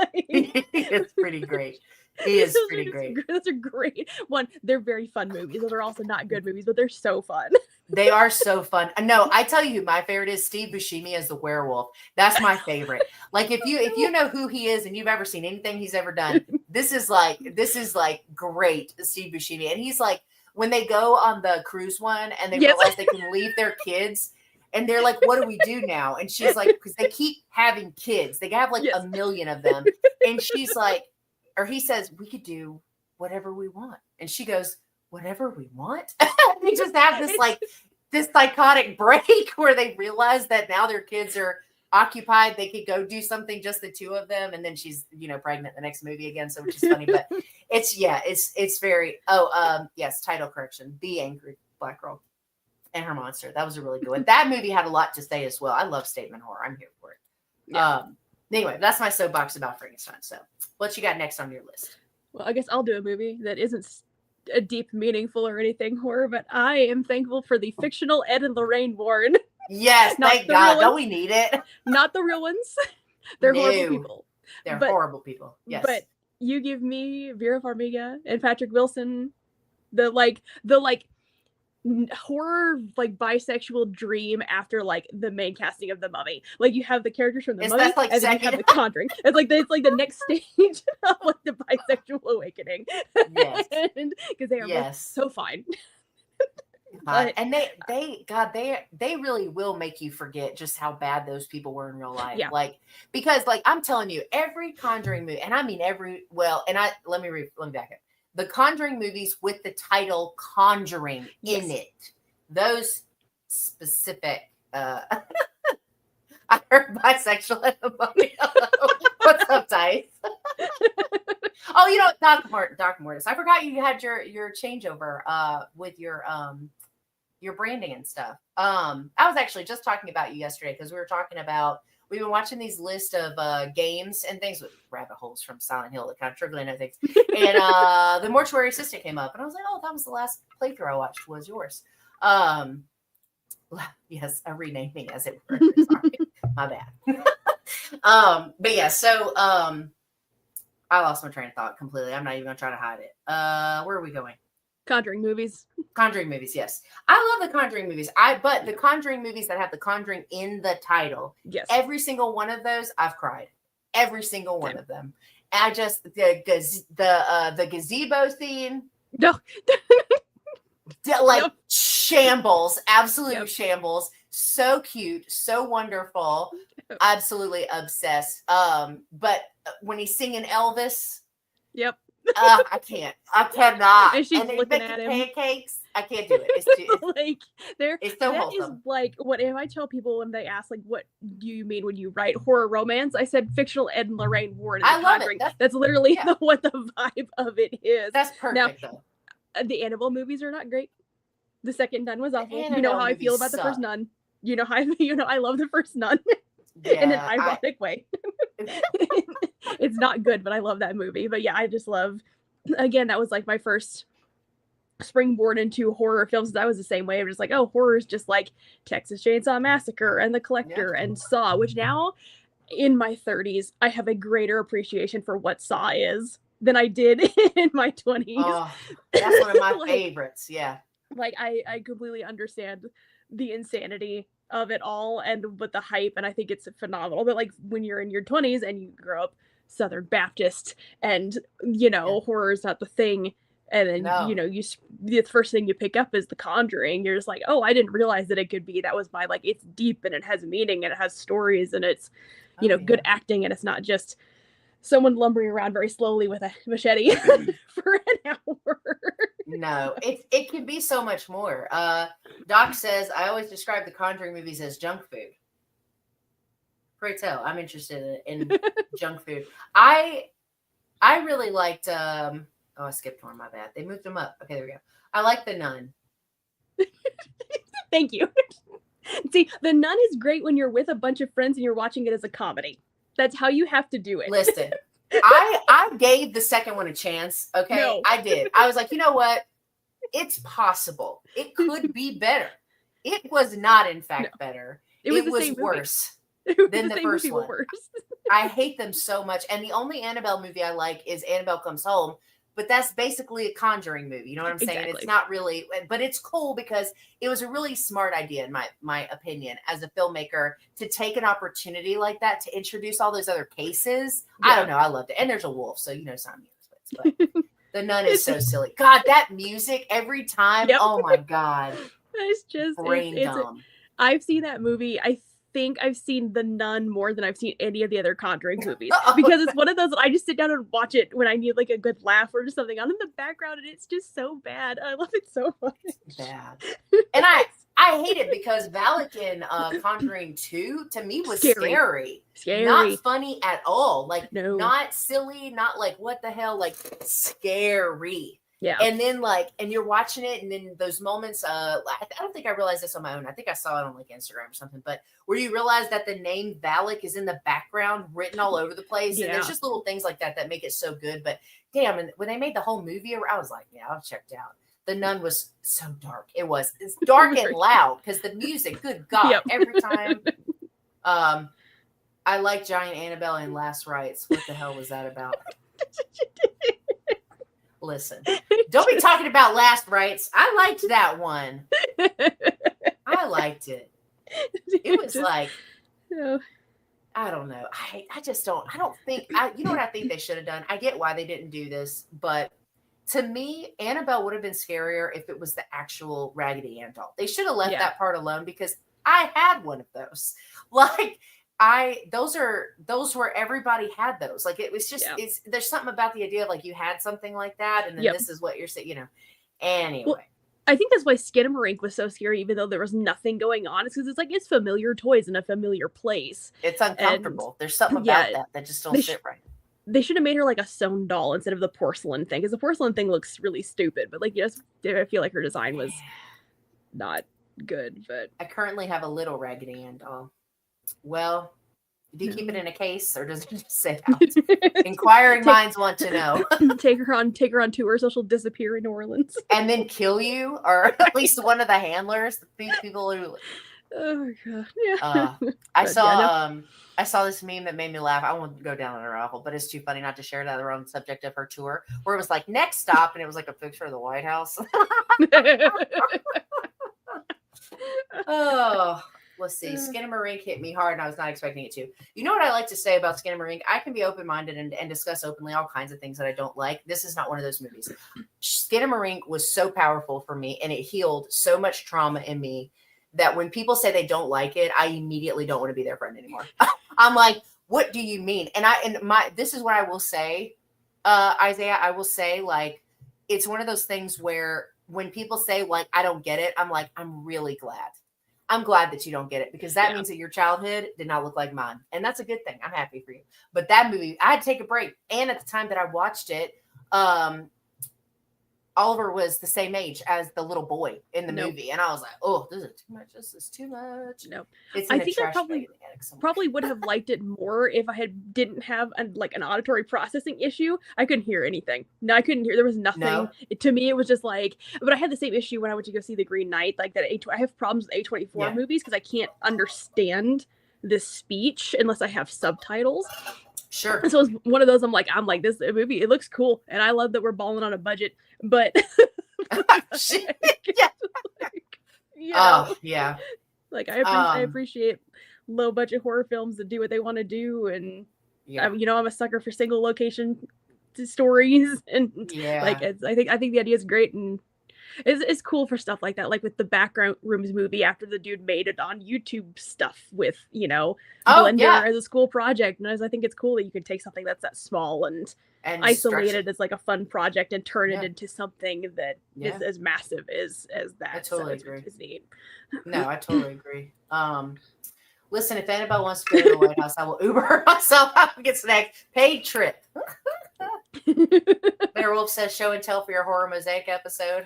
It's pretty great. He is pretty great. Those are great. One, they're very fun movies. Those are also not good movies, but they're so fun. They are so fun. No, I tell you, my favorite is Steve Buscemi as the werewolf. That's my favorite. Like if you know who he is and you've ever seen anything he's ever done, this is like great, Steve Buscemi. And he's like, when they go on the cruise one and they realize they can leave their kids, and they're like, what do we do now? And she's like, because they keep having kids. They have like a million of them. And she's like, or he says, we could do whatever we want. And she goes, whatever we want? They just have this psychotic break where they realize that now their kids are occupied. They could go do something, just the 2 of them. And then she's, pregnant the next movie again. So which is funny, but it's very, yes. Title correction. The Angry Black Girl and Her Monster. That was a really good one. That movie had a lot to say as well. I love statement horror. I'm here for it. Yeah. Anyway, that's my soapbox about Frankenstein. So what you got next on your list? Well, I guess I'll do a movie that isn't a deep, meaningful or anything horror, but I am thankful for the fictional Ed and Lorraine Warren. Yes, thank God. Don't we need it? Not the real ones. They're horrible people. They're horrible people. Yes. But you give me Vera Farmiga and Patrick Wilson, the horror like bisexual dream after like the main casting of The Mummy. Like you have the characters from The Mummy, like and then you have The Conjuring. It's like the next stage of like the bisexual awakening. Yes, because they are both so fine. And they really will make you forget just how bad those people were in real life. Yeah. Like because like I'm telling you, every Conjuring movie, and I mean let me back up. The Conjuring movies with the title Conjuring in it. Those specific I heard bisexual at the moment. What's up, Dice? Oh, Doc Mortis. I forgot you had your changeover with your branding and stuff. I was actually just talking about you yesterday because we've been watching these lists of games and things with rabbit holes from Silent Hill, the kind of trivial and things. And the Mortuary Assistant came up, and I was like, "Oh, that was the last playthrough I watched. Was yours?" Yes, a renaming, as it were. Sorry, my bad. But yeah, so I lost my train of thought completely. I'm not even gonna try to hide it. Where are we going? Conjuring movies. Conjuring movies, yes. I love the Conjuring movies. But the Conjuring movies that have the Conjuring in the title, Yes. every single one of those, I've cried. Every single one of them. I just the gazebo theme. No. Like shambles, absolute shambles. So cute, so wonderful, absolutely obsessed. But when he's singing Elvis, I cannot. And she's looking at him. Pancakes. I can't do it. It's so wholesome. Is like what if I tell people when they ask like, what do you mean when you write horror romance? I said fictional Ed and Lorraine Ward. I love it. That's literally what the vibe of it is. That's perfect. Now, the Annabelle movies are not great. The second Nun was awful. You know how I feel about the first Nun. You know how I love the first Nun in an ironic way. It's not good, but I love that movie. But yeah, I just love. Again, that was like my first springboard into horror films. I was the same way. I'm just like, oh, horror is just like Texas Chainsaw Massacre and The Collector and Saw. Which now, in my 30s, I have a greater appreciation for what Saw is than I did in my 20s. Oh, that's one of my favorites. Yeah. Like I completely understand the insanity of it all and with the hype, and I think it's phenomenal. But like when you're in your 20s and you grow up Southern Baptist and horror is not the thing, and then the first thing you pick up is The Conjuring, you're just like, oh, I didn't realize that it could be. That was my like, it's deep and it has meaning and it has stories and it's good acting and it's not just someone lumbering around very slowly with a machete for an hour. No, it can be so much more. Doc says, I always describe the Conjuring movies as junk food. Pray tell, I'm interested in junk food. I really liked, I skipped one, my bad. They moved them up. Okay, there we go. I like The Nun. Thank you. See, The Nun is great when you're with a bunch of friends and you're watching it as a comedy. That's how you have to do it. Listen, I gave the second one a chance. Okay, no. I did. I was like, you know what? It's possible. It could be better. It was not, in fact, better. It was worse than the first one. I hate them so much. And the only Annabelle movie I like is Annabelle Comes Home. But that's basically a Conjuring movie. You know what I'm saying? Exactly. It's not really, but it's cool because it was a really smart idea, in my opinion, as a filmmaker, to take an opportunity like that to introduce all those other cases. Yeah. I don't know. I loved it. And there's a wolf, so it's not me. But The Nun is so silly. God, that music every time. Yep. Oh my God. It's just brain dumb. I've seen that movie. I think I've seen The Nun more than I've seen any of the other Conjuring movies because it's one of those that I just sit down and watch it when I need like a good laugh or just something on in the background, and it's just so bad. I love it so much. It's bad. And I hate it because Valak in Conjuring 2 to me was scary. Not funny at all. Like not silly, not like what the hell, like scary. Yeah. And then and you're watching it, and then those moments, I don't think I realized this on my own. I think I saw it on like Instagram or something, but where you realize that the name Valak is in the background written all over the place. Yeah. And there's just little things like that make it so good. But damn, and when they made the whole movie, I was like, yeah, I was checked out. The Nun was so dark. It's dark and loud because the music, good God, every time. I like Giant Annabelle and Last Rites. What the hell was that about? Listen, don't be talking about Last Rites. I liked that one. I liked it. It was like, I don't know. I just don't. I don't think. You know what I think they should have done? I get why they didn't do this, but to me, Annabelle would have been scarier if it was the actual Raggedy Ann doll. They should have left that part alone because I had one of those. Like. Those were everybody had those. Like it was just there's something about the idea of like you had something like that and then this is what you're saying, Anyway. Well, I think that's why Skinamarink was so scary, even though there was nothing going on. It's because it's like it's familiar toys in a familiar place. It's uncomfortable. And there's something about that just don't sit right. They should have made her like a sewn doll instead of the porcelain thing, because the porcelain thing looks really stupid. But like I feel like her design was not good. But I currently have a little Raggedy Ann doll. Well, do you keep it in a case or does it just sit out? Inquiring minds want to know. Take her on tour so she'll disappear in New Orleans. And then kill you, or at least one of the handlers, these people who Oh god. Yeah. I But yeah, no. saw this meme that made me laugh. I won't go down a rabbit hole, but it's too funny not to share it on the subject of her tour, where it was like next stop, and it was like a picture of the White House. Oh, let's see. Skinamarink hit me hard, and I was not expecting it to. You know what I like to say about Skinamarink? I can be open-minded and discuss openly all kinds of things that I don't like. This is not one of those movies. Skinamarink was so powerful for me, and it healed so much trauma in me that when people say they don't like it, I immediately don't want to be their friend anymore. I'm like, what do you mean? And this is what I will say, Isaiah. I will say, like, it's one of those things where when people say, like, I don't get it, I'm like, I'm really glad. I'm glad that you don't get it, because that means that your childhood did not look like mine. And that's a good thing. I'm happy for you. But that movie, I had to take a break. And at the time that I watched it, Oliver was the same age as the little boy in the movie. And I was like, oh, this is too much. This is too much. No. It's I think I probably would have liked it more if I didn't have an auditory processing issue. I couldn't hear anything. No, I couldn't hear. There was nothing. No. To me, it was just like, but I had the same issue when I went to go see The Green Knight. Like that, I have problems with A24 movies because I can't understand this speech unless I have subtitles. Sure. And so it's one of those, I'm like, this movie, it looks cool. And I love that we're balling on a budget, but like I appreciate low budget horror films that do what they want to do. And I'm a sucker for single location stories. And like, I think the idea is great. And it's cool for stuff like that, like with the Background Rooms movie after the dude made it on YouTube stuff with, Blender as a school project. And I think it's cool that you can take something that's that small and isolate it as like a fun project and turn it into something that is as massive as that. I totally agree. It's neat. No, I totally agree. Listen, if anybody wants to go to the White House, I will Uber myself out and get snacks. Paid trip. Werewolf says show and tell for your horror mosaic episode.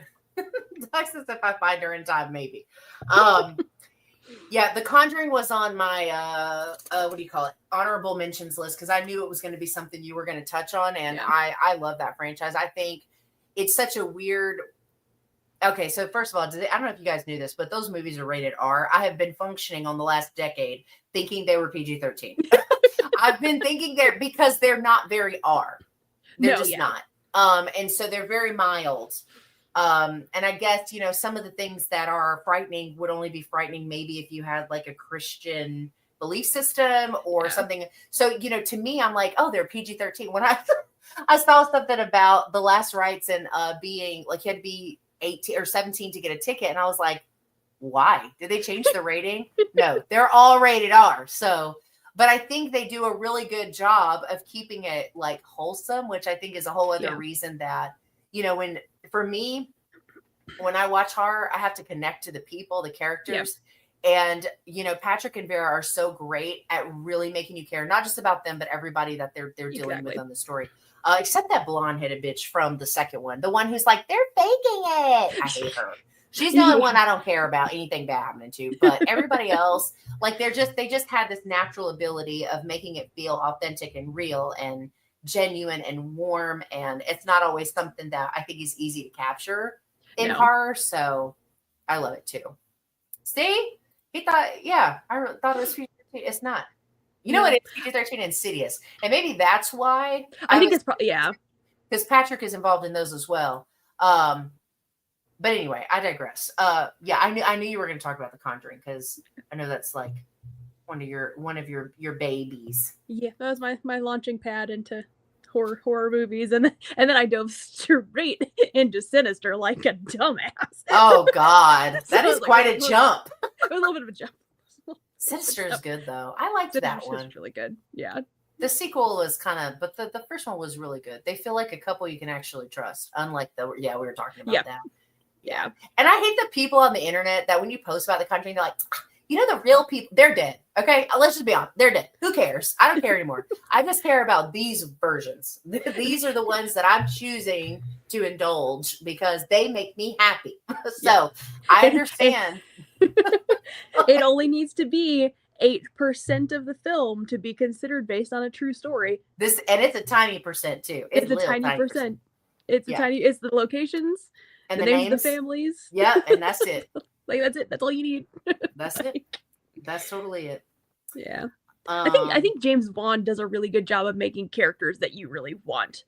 Texas, if I find her in time, maybe. The Conjuring was on my what do you call it, honorable mentions list, because I knew it was going to be something you were going to touch on, and I love that franchise. I think it's such a weird. Okay, so first of all, I don't know if you guys knew this, but those movies are rated R. I have been functioning on the last decade thinking they were PG-13. I've been thinking because they're not very R. They're just not. And so they're very mild. And I guess, some of the things that are frightening would only be frightening maybe if you had like a Christian belief system or something. So, to me, I'm like, oh, they're PG-13. When I saw something about the last rites and being like, you had to be 18 or 17 to get a ticket. And I was like, why? Did they change the rating? No, they're all rated R. So, but I think they do a really good job of keeping it like wholesome, which I think is a whole other reason that, for me, when I watch horror, I have to connect to the people, the characters. And, Patrick and Vera are so great at really making you care, not just about them, but everybody that they're dealing with on the story. Except that blonde-headed bitch from the second one, the one who's like, they're faking it. I hate her. She's the only one I don't care about anything bad happening to, but everybody else, like they just had this natural ability of making it feel authentic and real and genuine and warm. And it's not always something that I think is easy to capture in horror. So I love it too. See, he thought, I thought it was PG-13. It's not. You know what? It's PG-13 Insidious. And maybe that's why. I think it's probably, because Patrick is involved in those as well. But anyway, I digress. I knew you were going to talk about The Conjuring because I know that's like one of your babies. Yeah, that was my launching pad into horror movies, and then I dove straight into Sinister like a dumbass. Oh God, that is quite a jump. A little bit of a jump. Sinister is good though. I liked that one. It's really good. Yeah. The sequel was but the first one was really good. They feel like a couple you can actually trust, unlike we were talking about that. Yeah. And I hate the people on the internet that when you post about The Conjuring, they're like, the real people, they're dead. Okay. Let's just be honest. They're dead. Who cares? I don't care anymore. I just care about these versions. These are the ones that I'm choosing to indulge because they make me happy. So I understand. It only needs to be 8% of the film to be considered based on a true story. And it's a tiny percent too. It's a tiny percent. It's a tiny. It's the locations. And the names of the families. Yeah, and that's it. Like, that's it. That's all you need. That's it. That's totally it. Yeah. I think James Wan does a really good job of making characters that you really want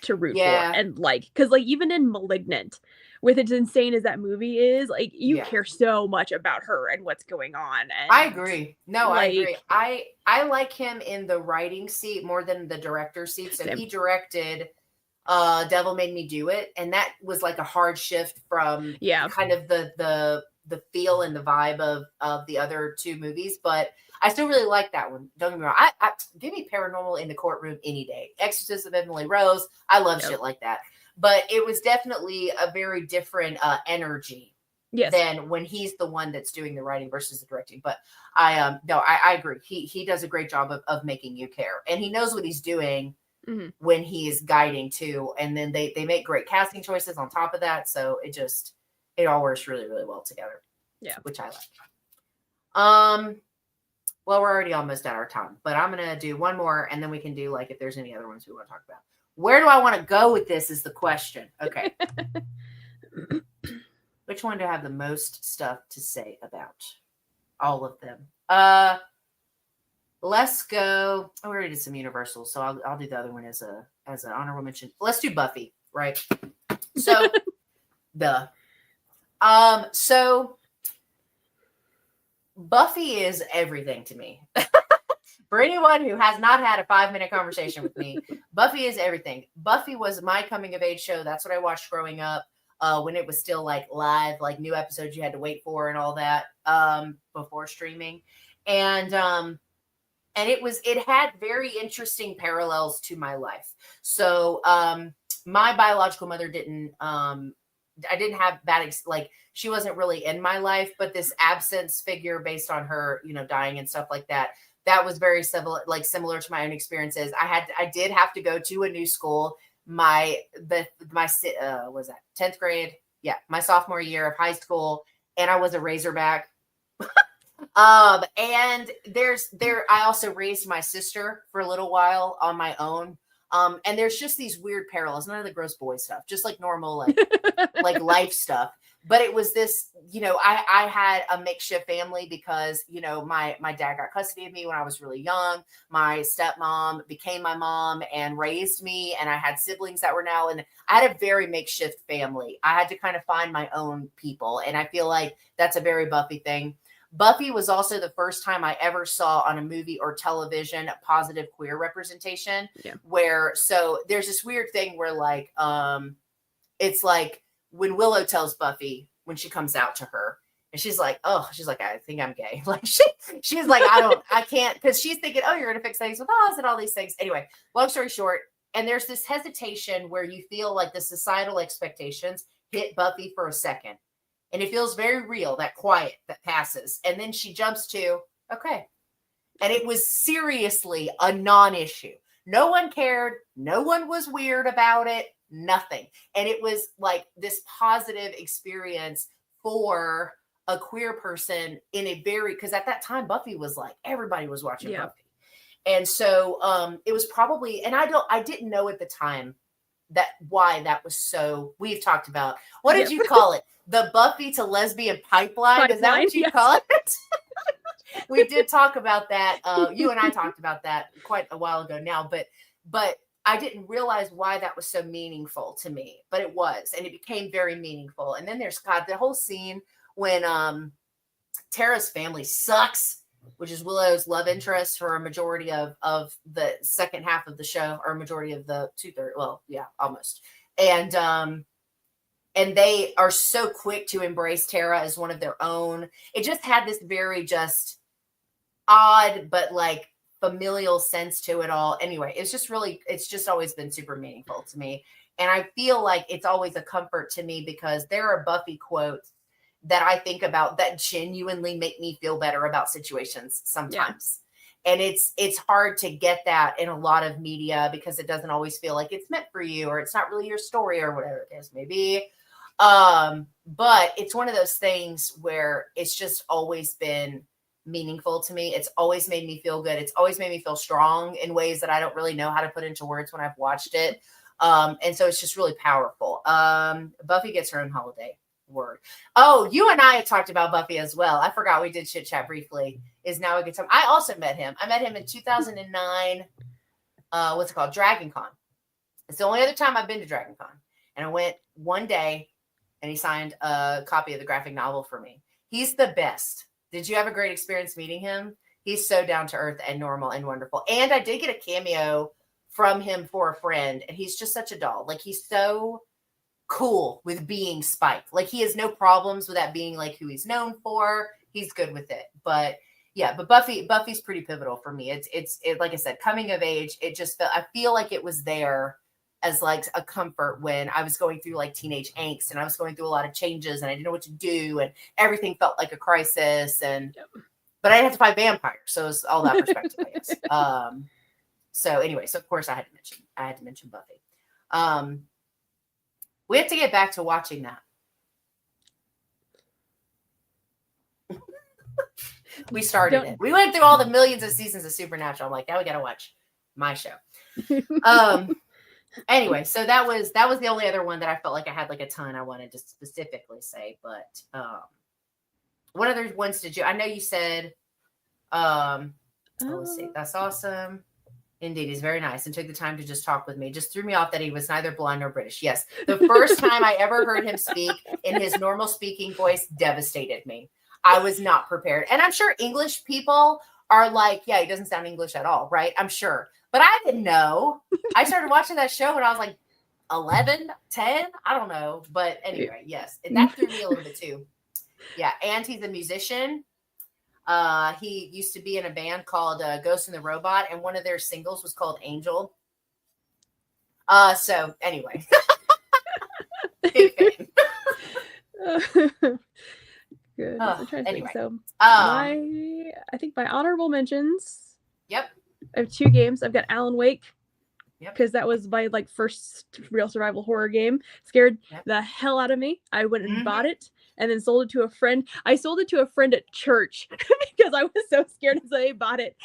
to root for and like, because like even in Malignant, with as insane as that movie is, like you care so much about her and what's going on. And I agree. No, like, I agree. I like him in the writing seat more than the director seat. So he directed Devil Made Me Do It, and that was like a hard shift from kind of the feel and the vibe of the other two movies, but I still really like that one. Don't get me wrong. I give me Paranormal in the Courtroom any day. Exorcist of Emily Rose. I love shit like that. But it was definitely a very different energy than when he's the one that's doing the writing versus the directing. But I agree. He does a great job of making you care, and he knows what he's doing when he is guiding too. And then they make great casting choices on top of that. So it all works really, really well together. Yeah, which I like. Well, we're already almost at our time, but I'm going to do one more and then we can do like if there's any other ones we want to talk about. Where do I want to go with this is the question. Okay. Which one do I have the most stuff to say about? All of them. Let's go. Oh, we already did some Universal, so I'll do the other one as an honorable mention. Let's do Buffy, right? So, so Buffy is everything to me. For anyone who has not had a 5-minute conversation with me, Buffy is everything. Buffy was my coming of age show. That's what I watched growing up when it was still like live, like new episodes you had to wait for and all that before streaming. And it had very interesting parallels to my life. So my biological mother I didn't have that, like she wasn't really in my life, but this absence figure based on her, dying and stuff like that, that was very similar to my own experiences. I did have to go to a new school. Was that 10th grade? Yeah. My sophomore year of high school. And I was a Razorback. And I also raised my sister for a little while on my own. And there's just these weird parallels, none of the gross boy stuff, just like normal, like life stuff. But it was this, I had a makeshift family because, my dad got custody of me when I was really young. My stepmom became my mom and raised me. And I had siblings that were now, and I had a very makeshift family. I had to kind of find my own people. And I feel like that's a very Buffy thing. Buffy was also the first time I ever saw on a movie or television positive queer representation so there's this weird thing where like, it's like when Willow tells Buffy when she comes out to her and she's like, I think I'm gay. Like she's like, I can't, cause she's thinking, oh, you're going to fix things with us and all these things. Anyway, long story short. And there's this hesitation where you feel like the societal expectations hit Buffy for a second. And it feels very real, that quiet that passes. And then she jumps to, okay. And it was seriously a non-issue. No one cared. No one was weird about it. Nothing. And it was like this positive experience for a queer person in a because at that time, Buffy was like, everybody was watching Buffy. And so it was probably, and I didn't know at the time why that was so, we've talked about, what did you call it? The Buffy to lesbian pipeline? Is that what you call it? We did talk about that. You and I talked about that quite a while ago now, but I didn't realize why that was so meaningful to me, but it was, and it became very meaningful. And then there's the whole scene when Tara's family sucks, which is Willow's love interest for a majority of the second half of the show, or a majority of the 2/3. Well, yeah, almost. And they are so quick to embrace Tara as one of their own. It just had this very just odd, but like familial sense to it all. Anyway, it's just always been super meaningful to me. And I feel like it's always a comfort to me because there are Buffy quotes that I think about that genuinely make me feel better about situations sometimes. Yeah. And it's hard to get that in a lot of media because it doesn't always feel like it's meant for you, or it's not really your story, or whatever it is, maybe. But it's one of those things where it's just always been meaningful to me. It's always made me feel good. It's always made me feel strong in ways that I don't really know how to put into words when I've watched it. And so it's just really powerful. Buffy gets her own holiday word. Oh, you and I have talked about Buffy as well. I forgot we did chit chat briefly. Is now a good time. I also met him. I met him in 2009. What's it called? Dragon Con. It's the only other time I've been to Dragon Con. And I went one day and he signed a copy of the graphic novel for me. He's the best. Did you have a great experience meeting him? He's so down to earth and normal and wonderful. And I did get a cameo from him for a friend. And he's just such a doll. Like, he's so cool with being Spike. Like, he has no problems with that being like who he's known for. He's good with it. But yeah, but Buffy's pretty pivotal for me. It's like I said, coming of age. It just felt, I feel like it was there as like a comfort when I was going through like teenage angst and I was going through a lot of changes and I didn't know what to do and everything felt like a crisis. And but I had to fight vampires, so it's all that perspective, I guess. So anyway, so of course I had to mention Buffy. We have to get back to watching that. We started it. We went through all the millions of seasons of Supernatural. I'm like, now we got to watch my show. Anyway, so that was the only other one that I felt like I had like a ton I wanted to specifically say. But what other ones did you? I know you said. Let's see. That's awesome. Indeed, he's very nice and took the time to just talk with me. Just threw me off that he was neither blonde nor British. Yes, the first time I ever heard him speak in his normal speaking voice devastated me. I was not prepared, and I'm sure English people are like, yeah, he doesn't sound English at all, right? I'm sure. But I didn't know. I started watching that show when I was like 11, 10. I don't know. But anyway, yes. And that threw me a little bit too. Yeah. And he's a musician. He used to be in a band called Ghost and the Robot. And one of their singles was called Angel. So anyway. Big fan. Good. Anyway. So I think my honorable mentions. Yep. I have 2 games. I've got Alan Wake, because Yep. that was my like first real survival horror game. Scared Yep. the hell out of me. I went and bought it and then sold it to a friend. I sold it to a friend at church because I was so scared as they bought it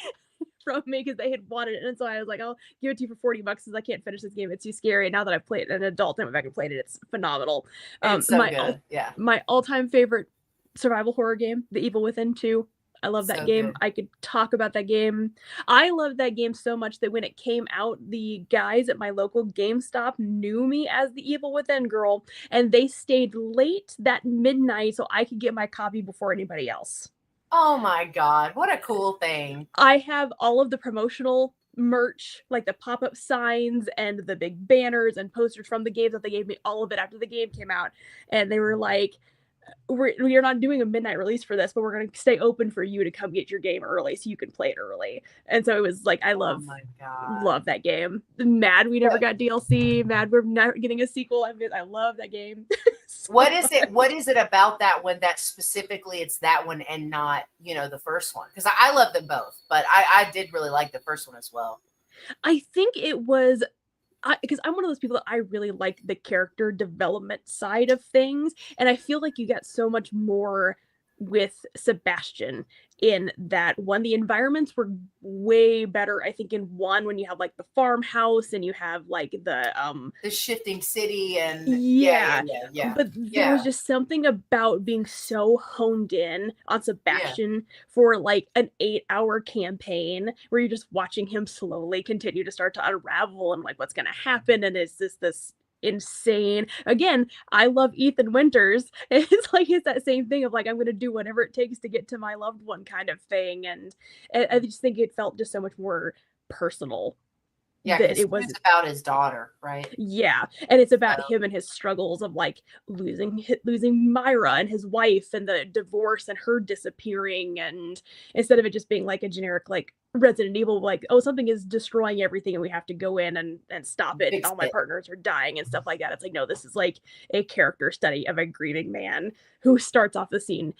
from me because they had wanted it. And so I was like, I'll give it to you for $40 because I can't finish this game. It's too scary. And now that I've played it as an adult and went back and played it, it's phenomenal. It's so good. My all-time favorite survival horror game, The Evil Within 2. I love that game. Good. I could talk about that game. I loved that game so much that when it came out, the guys at my local GameStop knew me as the Evil Within girl, and they stayed late that midnight so I could get my copy before anybody else. Oh my God, what a cool thing. I have all of the promotional merch, like the pop-up signs and the big banners and posters from the games that they gave me, all of it after the game came out. And they were like, we're not doing a midnight release for this, but we're going to stay open for you to come get your game early so you can play it early. And so it was like, I love that game. Mad we never got DLC. Mad we're not getting a sequel. I love that game. What is it about that one that specifically it's that one and not, the first one? Because I love them both, but I did really like the first one as well. I think it was because I'm one of those people that I really like the character development side of things. And I feel like you got so much more with Sebastian in that one. The environments were way better, I think, in one when you have like the farmhouse and you have like the shifting city and but there was just something about being so honed in on Sebastian for like an 8-hour campaign where you're just watching him slowly continue to start to unravel and like what's gonna happen, and is this insane. Again, I love Ethan Winters. It's that same thing of like, I'm going to do whatever it takes to get to my loved one kind of thing. And I just think it felt just so much more personal. Yeah, because it was about his daughter, right? Yeah, and it's about him and his struggles of like losing Myra and his wife and the divorce and her disappearing, and instead of it just being like a generic like Resident Evil, like, oh, something is destroying everything and we have to go in and stop it and all my partners are dying and stuff like that. It's like, no, this is like a character study of a grieving man who starts off the scene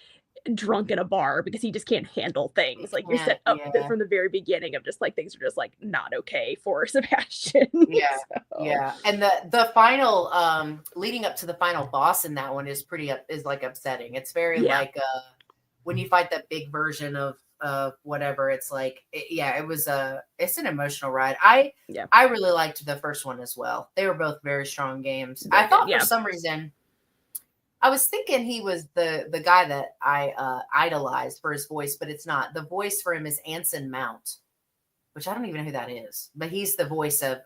drunk in a bar because he just can't handle things. Like you're set up from the very beginning of just like things are just like not okay for Sebastian. And the final leading up to the final boss in that one is like upsetting. It's very like when you fight that big version of whatever. It's like, it's an emotional ride. I really liked the first one as well. They were both very strong games. I thought for some reason, I was thinking he was the guy that I idolized for his voice, but it's not. The voice for him is Anson Mount, which I don't even know who that is, but he's the voice of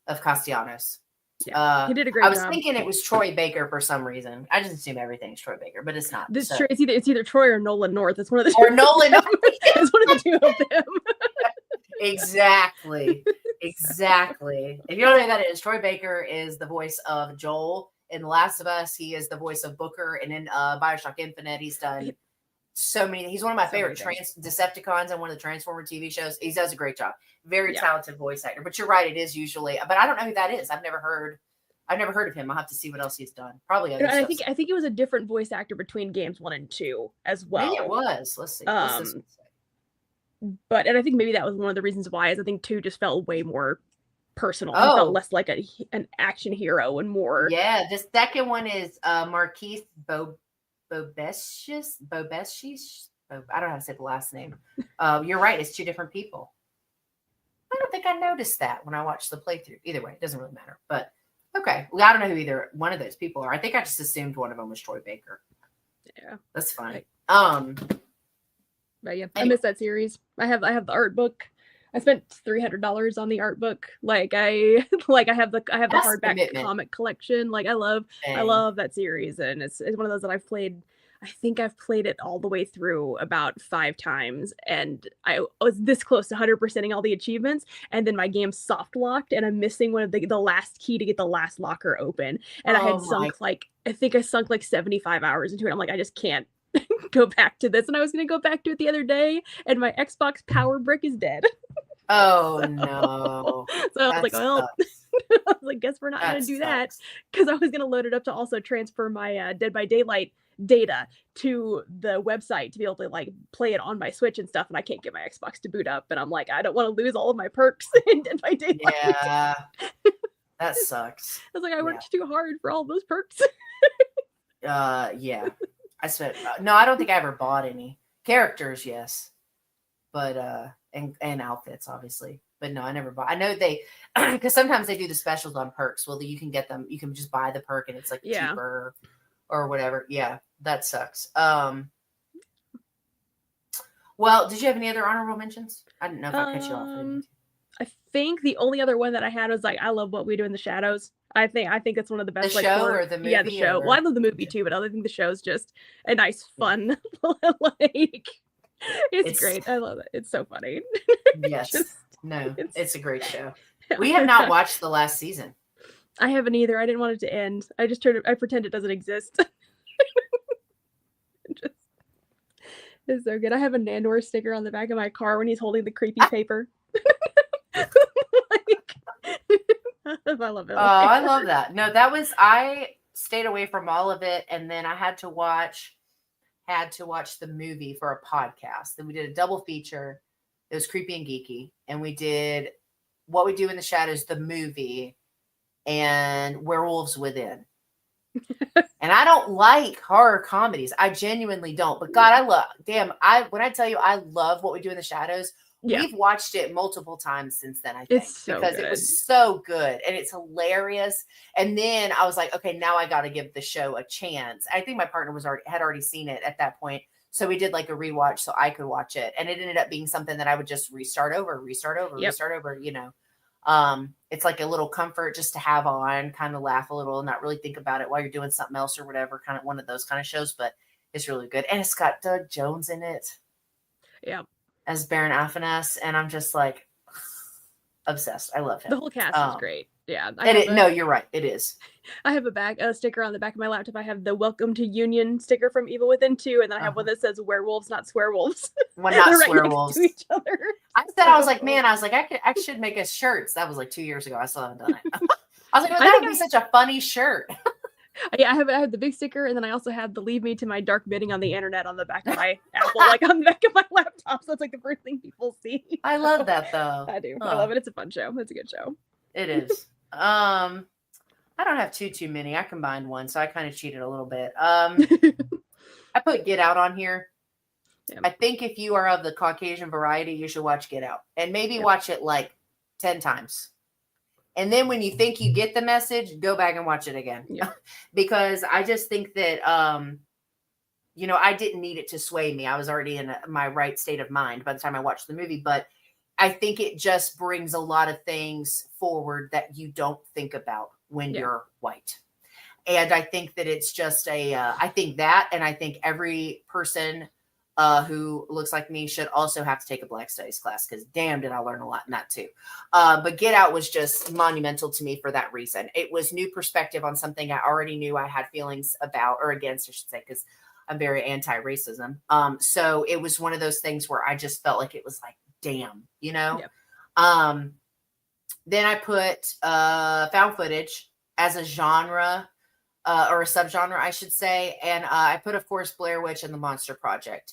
Castellanos. He did a great job. I was thinking it was Troy Baker for some reason. I just assume everything's Troy Baker, but it's not. It's either Troy or Nolan North. It's one of the or Nolan North. It's one of the two of them. Exactly. If you don't know who that is, Troy Baker is the voice of Joel in The Last of Us. He is the voice of Booker, and in BioShock Infinite, he's done so many. He's one of my favorite Decepticons on one of the Transformer TV shows. He does a great job. Very talented voice actor. But you're right, it is usually. But I don't know who that is. I've never heard of him. I'll have to see what else he's done. Probably other stuff. I think it was a different voice actor between games 1 and 2 as well. Maybe it was. Let's see. What's this one say? But I think maybe that was one of the reasons why is I think 2 just felt way more personal. It felt less like an action hero and more. Yeah, the second one is Marquise Bobeshish. I don't know how to say the last name. You're right. It's 2 different people. I don't think I noticed that when I watched the playthrough. Either way, it doesn't really matter. But okay. Well, I don't know who either one of those people are. I think I just assumed one of them was Troy Baker. Yeah. That's fine. But yeah, I miss that series. I have the art book. I spent $300 on the art book. I have the hardback comic collection. I love that series, and it's one of those that I've played. I think I've played it all the way through about 5 times, and I was this close to 100%ing all the achievements, and then my game soft locked, and I'm missing one of the last key to get the last locker open, and I had sunk I think I sunk 75 hours into it. I'm like, I just can't go back to this, and I was gonna go back to it the other day, and my Xbox power brick is dead. Oh no! So I was like, well, I was like, guess we're not gonna do that, because I was gonna load it up to also transfer my Dead by Daylight data to the website to be able to play it on my Switch and stuff, and I can't get my Xbox to boot up, and I'm like, I don't want to lose all of my perks in Dead by Daylight. Yeah, that sucks. I was like, I worked too hard for all those perks. Yeah. I spent no, I don't think I ever bought any characters, yes, but and outfits obviously, but no, I never bought. I know they because sometimes they do the specials on perks. Well, you can get them. You can just buy the perk and it's cheaper or whatever. Yeah, that sucks. Well, did you have any other honorable mentions? I didn't know if I cut you off. I think the only other one that I had was I love What We Do in the Shadows. I think it's one of the best. The show or the movie? Yeah, the show. Well, I love the movie too, but I think the show's just a nice, fun. It's great. I love it. It's so funny. Yes. It's a great show. We have not watched the last season. I haven't either. I didn't want it to end. I pretend it doesn't exist. It's so good. I have a Nandor sticker on the back of my car when he's holding the creepy paper. I love it. Oh, I love that. No, I stayed away from all of it, and then I had to watch the movie for a podcast. Then we did a double feature. It was creepy and geeky, and we did What We Do in the Shadows, the movie, and Werewolves Within. And I don't like horror comedies. I genuinely don't. But God, when I tell you I love What We Do in the Shadows. Yeah. We've watched it multiple times since then, I think, because it was so good and it's hilarious. And then I was like, okay, now I got to give the show a chance. I think my partner had already seen it at that point. So we did a rewatch so I could watch it. And it ended up being something that I would just restart over, It's like a little comfort just to have on, kind of laugh a little and not really think about it while you're doing something else or whatever, kind of one of those kind of shows, but it's really good. And it's got Doug Jones in it. Yeah. As Baron Alphaness, and I'm just obsessed. I love him. The whole cast is great. Yeah. No, you're right. It is. I have a sticker on the back of my laptop. I have the Welcome to Union sticker from Evil Within 2, and then I have one that says werewolves, not swearwolves. Well, not swearwolves. Right next to each other. I was like, I should make us shirts. That was 2 years ago. I still haven't done it. I was like, that would be such a funny shirt. Yeah, I have the big sticker, and then I also have the "Leave Me to My Dark Bidding on the Internet" on the back of my Apple, on the back of my laptop. So it's the first thing people see. I love that though. I do. I love it. It's a fun show. It's a good show. It is. I don't have too many. I combined one, so I kind of cheated a little bit. I put Get Out on here. Yeah. I think if you are of the Caucasian variety, you should watch Get Out, and maybe watch it like 10 times. And then when you think you get the message, go back and watch it again. Yeah. Because I just think that, you know, I didn't need it to sway me. I was already in my right state of mind by the time I watched the movie. But I think it just brings a lot of things forward that you don't think about when you're white. And I think that it's just I think that, and I think every person who looks like me should also have to take a Black Studies class, because damn, did I learn a lot in that too. But Get Out was just monumental to me for that reason. It was new perspective on something I already knew I had feelings about, or against, I should say, because I'm very anti-racism. So it was one of those things where I just felt like it was like, damn, you know? Yeah. Then I put found footage as a genre, or a subgenre, I should say. And I put, of course, Blair Witch and the Monster Project.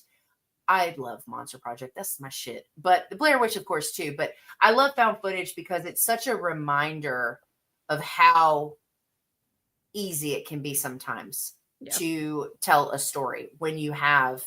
I love Monster Project. That's my shit. But the Blair Witch, of course, too. But I love found footage because it's such a reminder of how easy it can be sometimes to tell a story when you have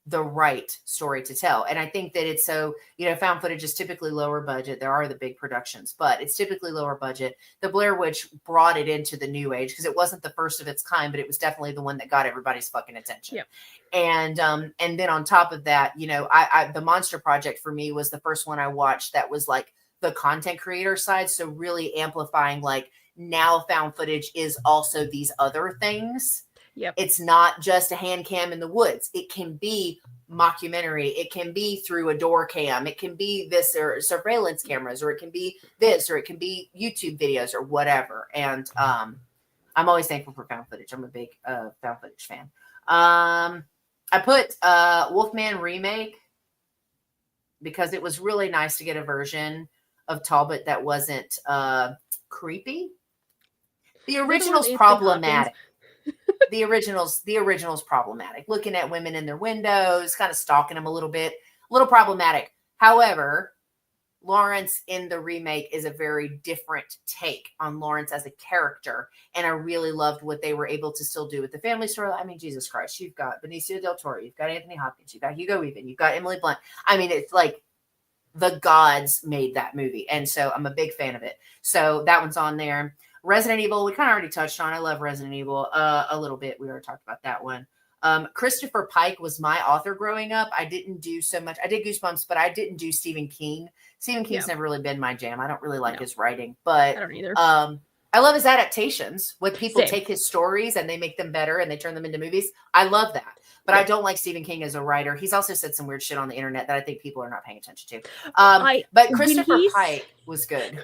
the right story to tell. And I think that it's so, you know, found footage is typically lower budget. There are the big productions, but it's typically lower budget. The Blair Witch brought it into the new age because it wasn't the first of its kind, but it was definitely the one that got everybody's fucking attention. Yeah. And then on top of that, you know, I the Monster Project for me was the first one I watched that was like the content creator side. So really amplifying, like, now found footage is also these other things. Yep. It's not just a hand cam in the woods. It can be mockumentary. It can be through a door cam. It can be this, or surveillance cameras, or it can be this, or it can be YouTube videos, or whatever. And I'm always thankful for found footage. I'm a big found footage fan. I put Wolfman Remake because it was really nice to get a version of Talbot that wasn't creepy. The original's problematic. The original's problematic. Looking at women in their windows, kind of stalking them a little bit, a little problematic. However, Lawrence in the remake is a very different take on Lawrence as a character. And I really loved what they were able to still do with the family story. I mean, Jesus Christ, you've got Benicio del Toro, you've got Anthony Hopkins, you've got Hugo Weaving, you've got Emily Blunt. I mean, it's like the gods made that movie. And so I'm a big fan of it. So that one's on there. Resident Evil, we kind of already touched on. I love Resident Evil a little bit. We already talked about that one. Christopher Pike was my author growing up. I didn't do so much. I did Goosebumps, but I didn't do Stephen King. Stephen King's never really been my jam. I don't really like his writing, but I don't either. I love his adaptations. When people take his stories and they make them better and they turn them into movies. I love that. But I don't like Stephen King as a writer. He's also said some weird shit on the internet that I think people are not paying attention to. But Christopher Pike was good.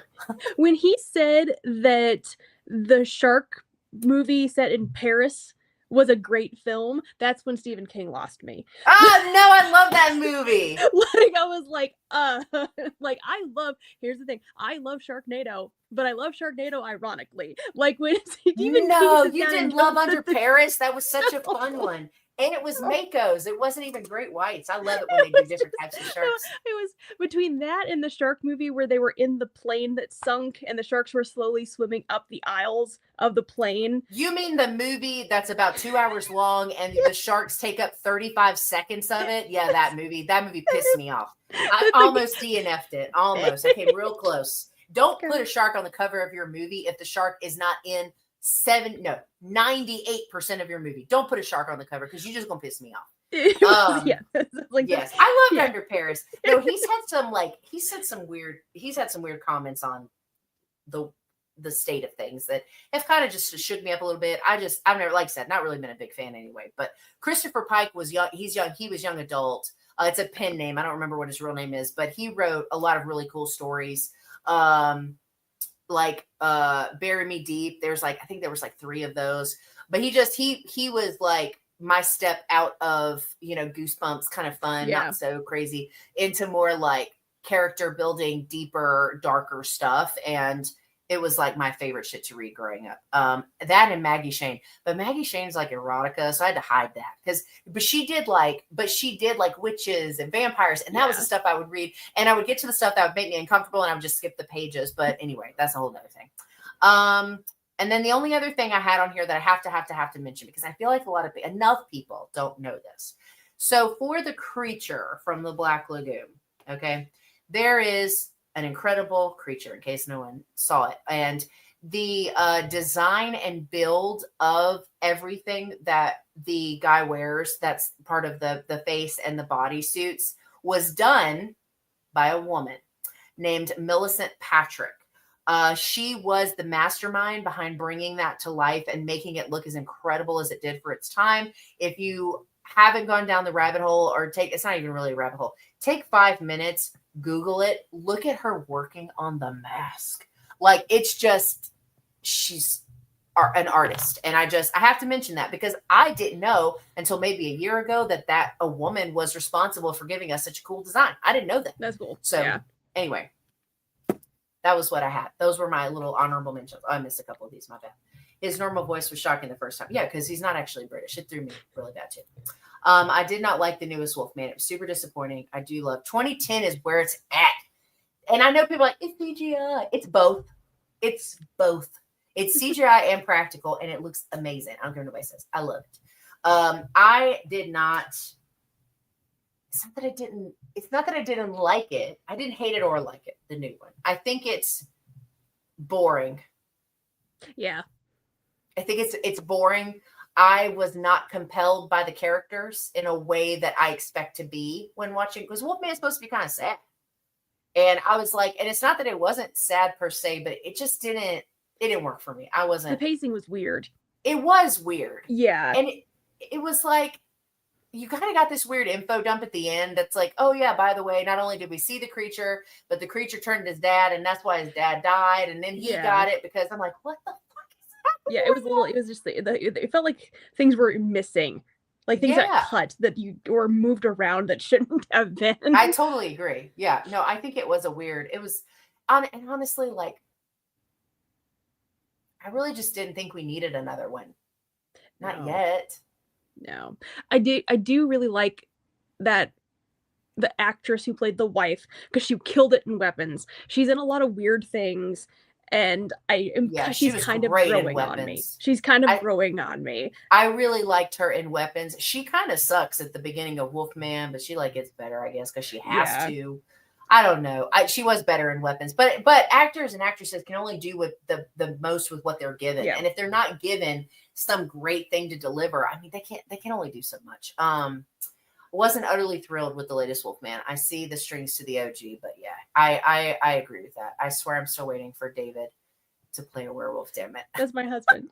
When he said that the shark movie set in Paris was a great film, that's when Stephen King lost me. Oh, no, I love that movie. Like, I was like, here's the thing, I love Sharknado, but I love Sharknado ironically. Like, when Stephen King you didn't love Under Paris? That was such a fun one. And it was Makos. It wasn't even great whites. I love it when they do different types of sharks. It was between that and the shark movie where they were in the plane that sunk and the sharks were slowly swimming up the aisles of the plane. You mean the movie that's about 2 hours long and the sharks take up 35 seconds of it? Yeah, that movie pissed me off. I almost DNF'd it. Almost. I came real close. Don't put a shark on the cover of your movie if the shark is not in 98% of your movie. Don't put a shark on the cover because you're just gonna piss me off. Yes, I loved Under Paris. No, he's had some weird comments on the state of things that have kind of just shook me up a little bit. I've never, like I said, not really been a big fan anyway. But Christopher Pike was young. He's young. He was young adult. It's a pen name. I don't remember what his real name is, but he wrote a lot of really cool stories. Like Bury Me Deep. I think there was like 3 of those, but he was like my step out of, Goosebumps, kind of fun, not so crazy, into more like character building, deeper, darker stuff. And it was like my favorite shit to read growing up. That and Maggie Shane, but Maggie Shane's like erotica, so I had to hide that but she did like witches and vampires, and that was the stuff I would read, and I would get to the stuff that would make me uncomfortable, and I would just skip the pages. But anyway, that's a whole other thing. And then the only other thing I had on here that I have to mention, because I feel like enough people don't know this. So for the creature from the Black Lagoon, okay, there is an incredible creature, in case no one saw it. And the design and build of everything that the guy wears, that's part of the face and the body suits, was done by a woman named Millicent Patrick. She was the mastermind behind bringing that to life and making it look as incredible as it did for its time. If you haven't gone down the rabbit hole, or it's not even really a rabbit hole, take 5 minutes, Google it, look at her working on the mask. Like, it's just, she's an artist. And I have to mention that because I didn't know until maybe a year ago that a woman was responsible for giving us such a cool design. I didn't know that. That's cool. So yeah. Anyway, that was what I had. Those were my little honorable mentions. Oh, I missed a couple of these, my bad. His normal voice was shocking the first time. Yeah, because he's not actually British. It threw me really bad too. I did not like the newest Wolfman. It was super disappointing. I do love 2010 is where it's at. And I know people are like, it's CGI. It's both. It's both. It's CGI and practical, and it looks amazing. I don't care what nobody says. I love it. I did not. It's not that I didn't like it. I didn't hate it or like it, the new one. I think it's boring. Yeah. I think it's boring. I was not compelled by the characters in a way that I expect to be when watching, because Wolfman is supposed to be kind of sad. And I was like, and it's not that it wasn't sad per se, but it just didn't work for me. The pacing was weird. It was weird. Yeah. And it was like, you kind of got this weird info dump at the end that's like, oh yeah, by the way, not only did we see the creature, but the creature turned his dad, and that's why his dad died. And then he got it because I'm like, what the fuck is happening? Yeah, it was just, it felt like things were missing. Like things got cut or moved around that shouldn't have been. I totally agree. Yeah. No, I think it was and honestly, like, I really just didn't think we needed another one. Not yet. No. I do really like that the actress who played the wife, because she killed it in Weapons. She's in a lot of weird things, and she's kind of growing on me. She's kind of growing on me. I really liked her in Weapons. She kind of sucks at the beginning of Wolfman, but she gets better, I guess, because she has to. I don't know. She was better in Weapons, but actors and actresses can only do with the most with what they're given. Yeah. And if they're not given some great thing to deliver, I mean, they can only do so much. Wasn't utterly thrilled with the latest Wolfman. I see the strings to the OG, but yeah, I agree with that. I swear I'm still waiting for David to play a werewolf. Damn it. That's my husband.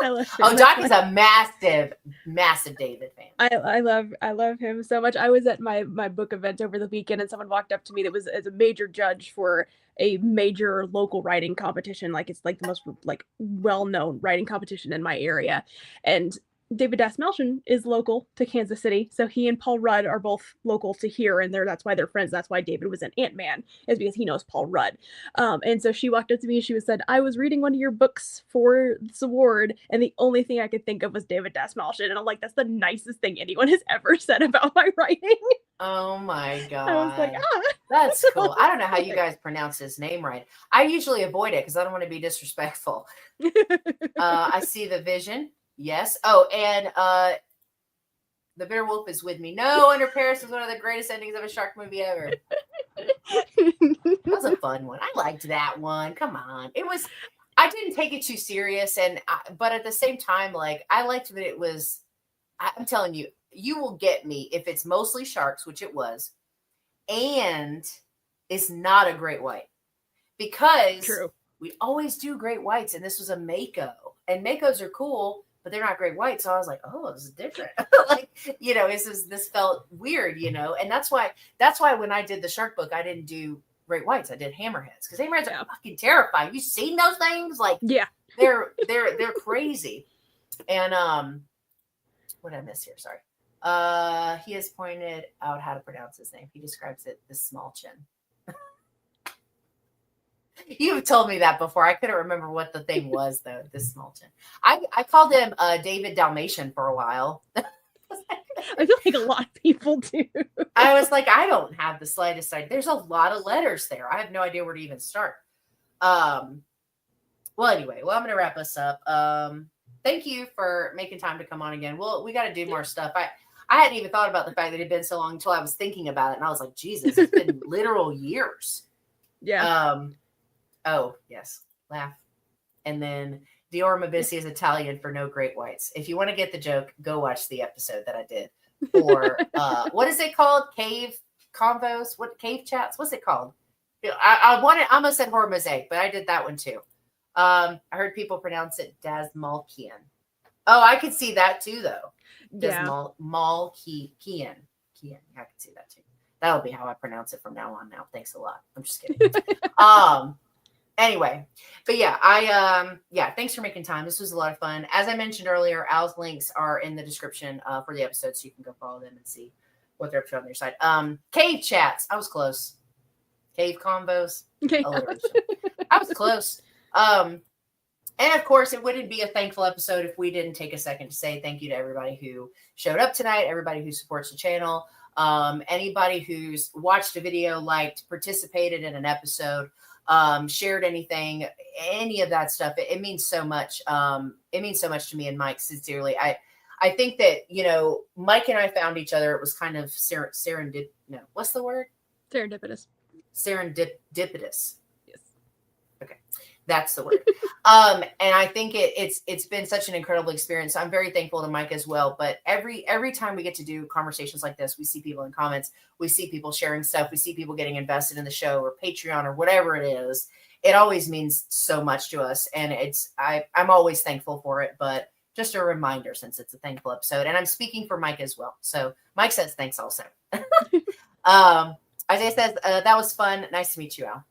I love him. Oh, Doc is a massive David fan. I love him so much. I was at my book event over the weekend, and someone walked up to me that was as a major judge for a major local writing competition. Like, it's like the most like well-known writing competition in my area. And David Dasmalchian is local to Kansas City, so he and Paul Rudd are both local to here, and that's why they're friends. That's why David was in Ant-Man, is because he knows Paul Rudd. And so she walked up to me and she said, I was reading one of your books for this award, and the only thing I could think of was David Dasmalchian. And I'm like, that's the nicest thing anyone has ever said about my writing. Oh my God. I was like, that's cool. I don't know how you guys pronounce his name right. I usually avoid it because I don't want to be disrespectful. I see the vision. Yes. Oh, and the Bear Wolf is with me. No, Under Paris was one of the greatest endings of a shark movie ever. That was a fun one. I liked that one. Come on. I didn't take it too serious, but at the same time, like, I liked that it was, I'm telling you, you will get me if it's mostly sharks, which it was, and it's not a great white. Because we always do great whites, and this was a Mako. And Makos are cool, but they're not great whites. So I was like, oh, this is different. Like, this felt weird, and that's why when I did the shark book, I didn't do great whites. I did hammerheads, because hammerheads are fucking terrifying. You seen those things? Like, they're crazy. And what did I miss here? Sorry. He has pointed out how to pronounce his name. He describes it the small chin. You've told me that before. I couldn't remember what the thing was, though. This small chin. I called him David Dalmatian for a while. I feel like a lot of people do. I was like, I don't have the slightest idea. There's a lot of letters there. I have no idea where to even start. Well, anyway, I'm going to wrap us up. Thank you for making time to come on again. We got to do more stuff. I hadn't even thought about the fact that it had been so long until I was thinking about it. And I was like, Jesus, it's been literal years. Yeah. Oh, yes. Laugh. And then Dior Mabissi is Italian for no great whites. If you want to get the joke, go watch the episode that I did for, what is it called? Cave Convos? What cave chats? What's it called? I almost said horror mosaic, but I did that one too. I heard people pronounce it Dasmalkian. Oh, I could see that too, though. Yeah. Malkian. Kian. I can see that too. That'll be how I pronounce it from now on. Now, thanks a lot. I'm just kidding. Anyway, but yeah, thanks for making time. This was a lot of fun. As I mentioned earlier, Al's links are in the description for the episode, so you can go follow them and see what they're up to on their side. Cave chats. I was close. Cave combos. Okay. I was close. And of course, it wouldn't be a thankful episode if we didn't take a second to say thank you to everybody who showed up tonight, everybody who supports the channel, anybody who's watched a video, liked, participated in an episode, shared anything, any of that stuff. It means so much. It means so much to me and Mike, sincerely. I think that, Mike and I found each other. It was kind of what's the word? Serendipitous. Serendipitous. Yes. Okay. That's the word. And I think it's been such an incredible experience. I'm very thankful to Mike as well. But every time we get to do conversations like this, we see people in comments, we see people sharing stuff, we see people getting invested in the show or Patreon or whatever it is. It always means so much to us. And I'm always thankful for it. But just a reminder, since it's a thankful episode, and I'm speaking for Mike as well. So Mike says thanks also. Isaiah says, that was fun. Nice to meet you, Al.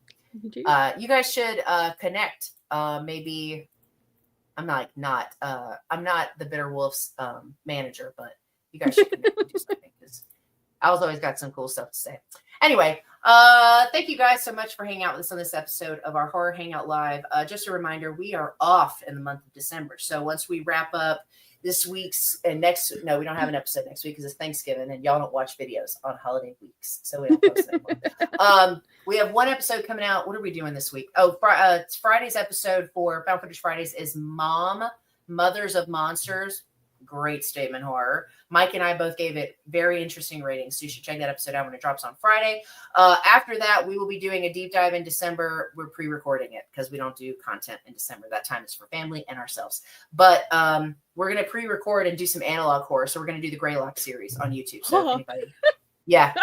You guys should connect. Maybe I'm not the Bitter Wolves manager, but you guys should connect and do something, because Al's always got some cool stuff to say. Anyway, thank you guys so much for hanging out with us on this episode of our Horror Hangout Live. Just a reminder, we are off in the month of December. So once we wrap up this week's and we don't have an episode next week because it's Thanksgiving and y'all don't watch videos on holiday weeks, so we don't post anymore. We have one episode coming out. What are we doing this week? It's Friday's episode for Found Footage Fridays is Mothers of Monsters. Great statement horror. Mike and I both gave it very interesting ratings, so you should check that episode out when it drops on Friday. After that, we will be doing a deep dive in December. We're pre-recording it because we don't do content in December. That time is for family and ourselves. But we're going to pre-record and do some analog horror. So we're going to do the Greylock series on YouTube. So anybody, yeah.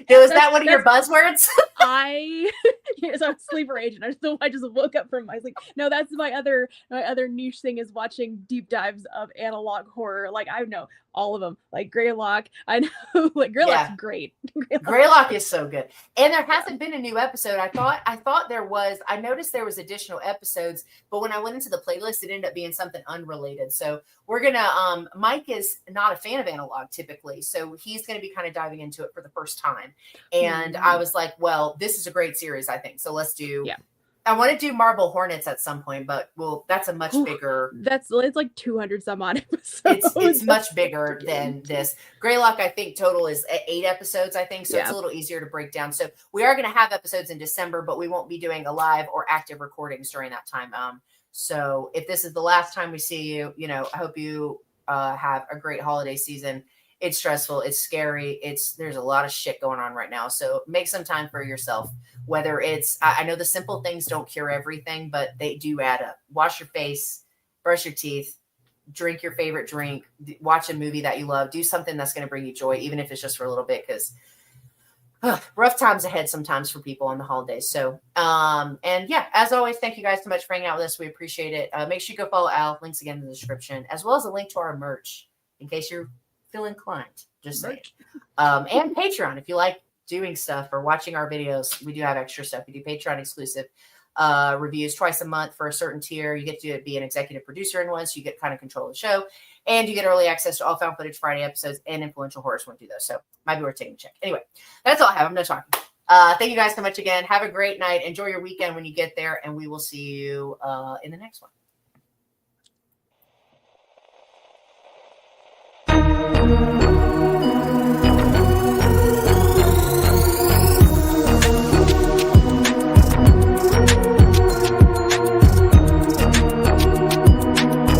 Is that one of your buzzwords? Yes, I'm a sleeper agent. I just woke up from my sleep. No, that's my other niche thing is watching deep dives of analog horror. Like I know all of them, like Greylock. I know, like Greylock's great. Greylock is so good, and there hasn't been a new episode. I thought there was. I noticed there was additional episodes, but when I went into the playlist, it ended up being something unrelated. So we're gonna. Mike is not a fan of analog typically, so he's gonna be kind of diving into it for the first time. And I was like, well, this is a great series, I think. So let's do. Yeah. I want to do Marble Hornets at some point, but that's a much bigger. It's like 200 some odd episodes. It's much bigger than this. Greylock, I think total is 8 episodes, I think. So it's a little easier to break down. So we are going to have episodes in December, but we won't be doing a live or active recordings during that time. So if this is the last time we see you, I hope you have a great holiday season. It's stressful. It's scary. There's a lot of shit going on right now. So make some time for yourself, whether it's, I know the simple things don't cure everything, but they do add up. Wash your face, brush your teeth, drink your favorite drink, watch a movie that you love, do something that's going to bring you joy, even if it's just for a little bit, because rough times ahead sometimes for people on the holidays. So, and yeah, as always, thank you guys so much for hanging out with us. We appreciate it. Make sure you go follow Al. Links again in the description, as well as a link to our merch in case you're feel inclined, just saying. And Patreon, if you like doing stuff or watching our videos, we do have extra stuff. We do Patreon exclusive reviews twice a month for a certain tier. You get to be an executive producer in one, so you get kind of control of the show, and you get early access to all Found Footage Friday episodes, and Influential Horrors won't do those, so might be worth taking a check. Anyway, that's all I have. I'm done talking. Thank you guys so much again. Have a great night. Enjoy your weekend when you get there, and we will see you in the next one.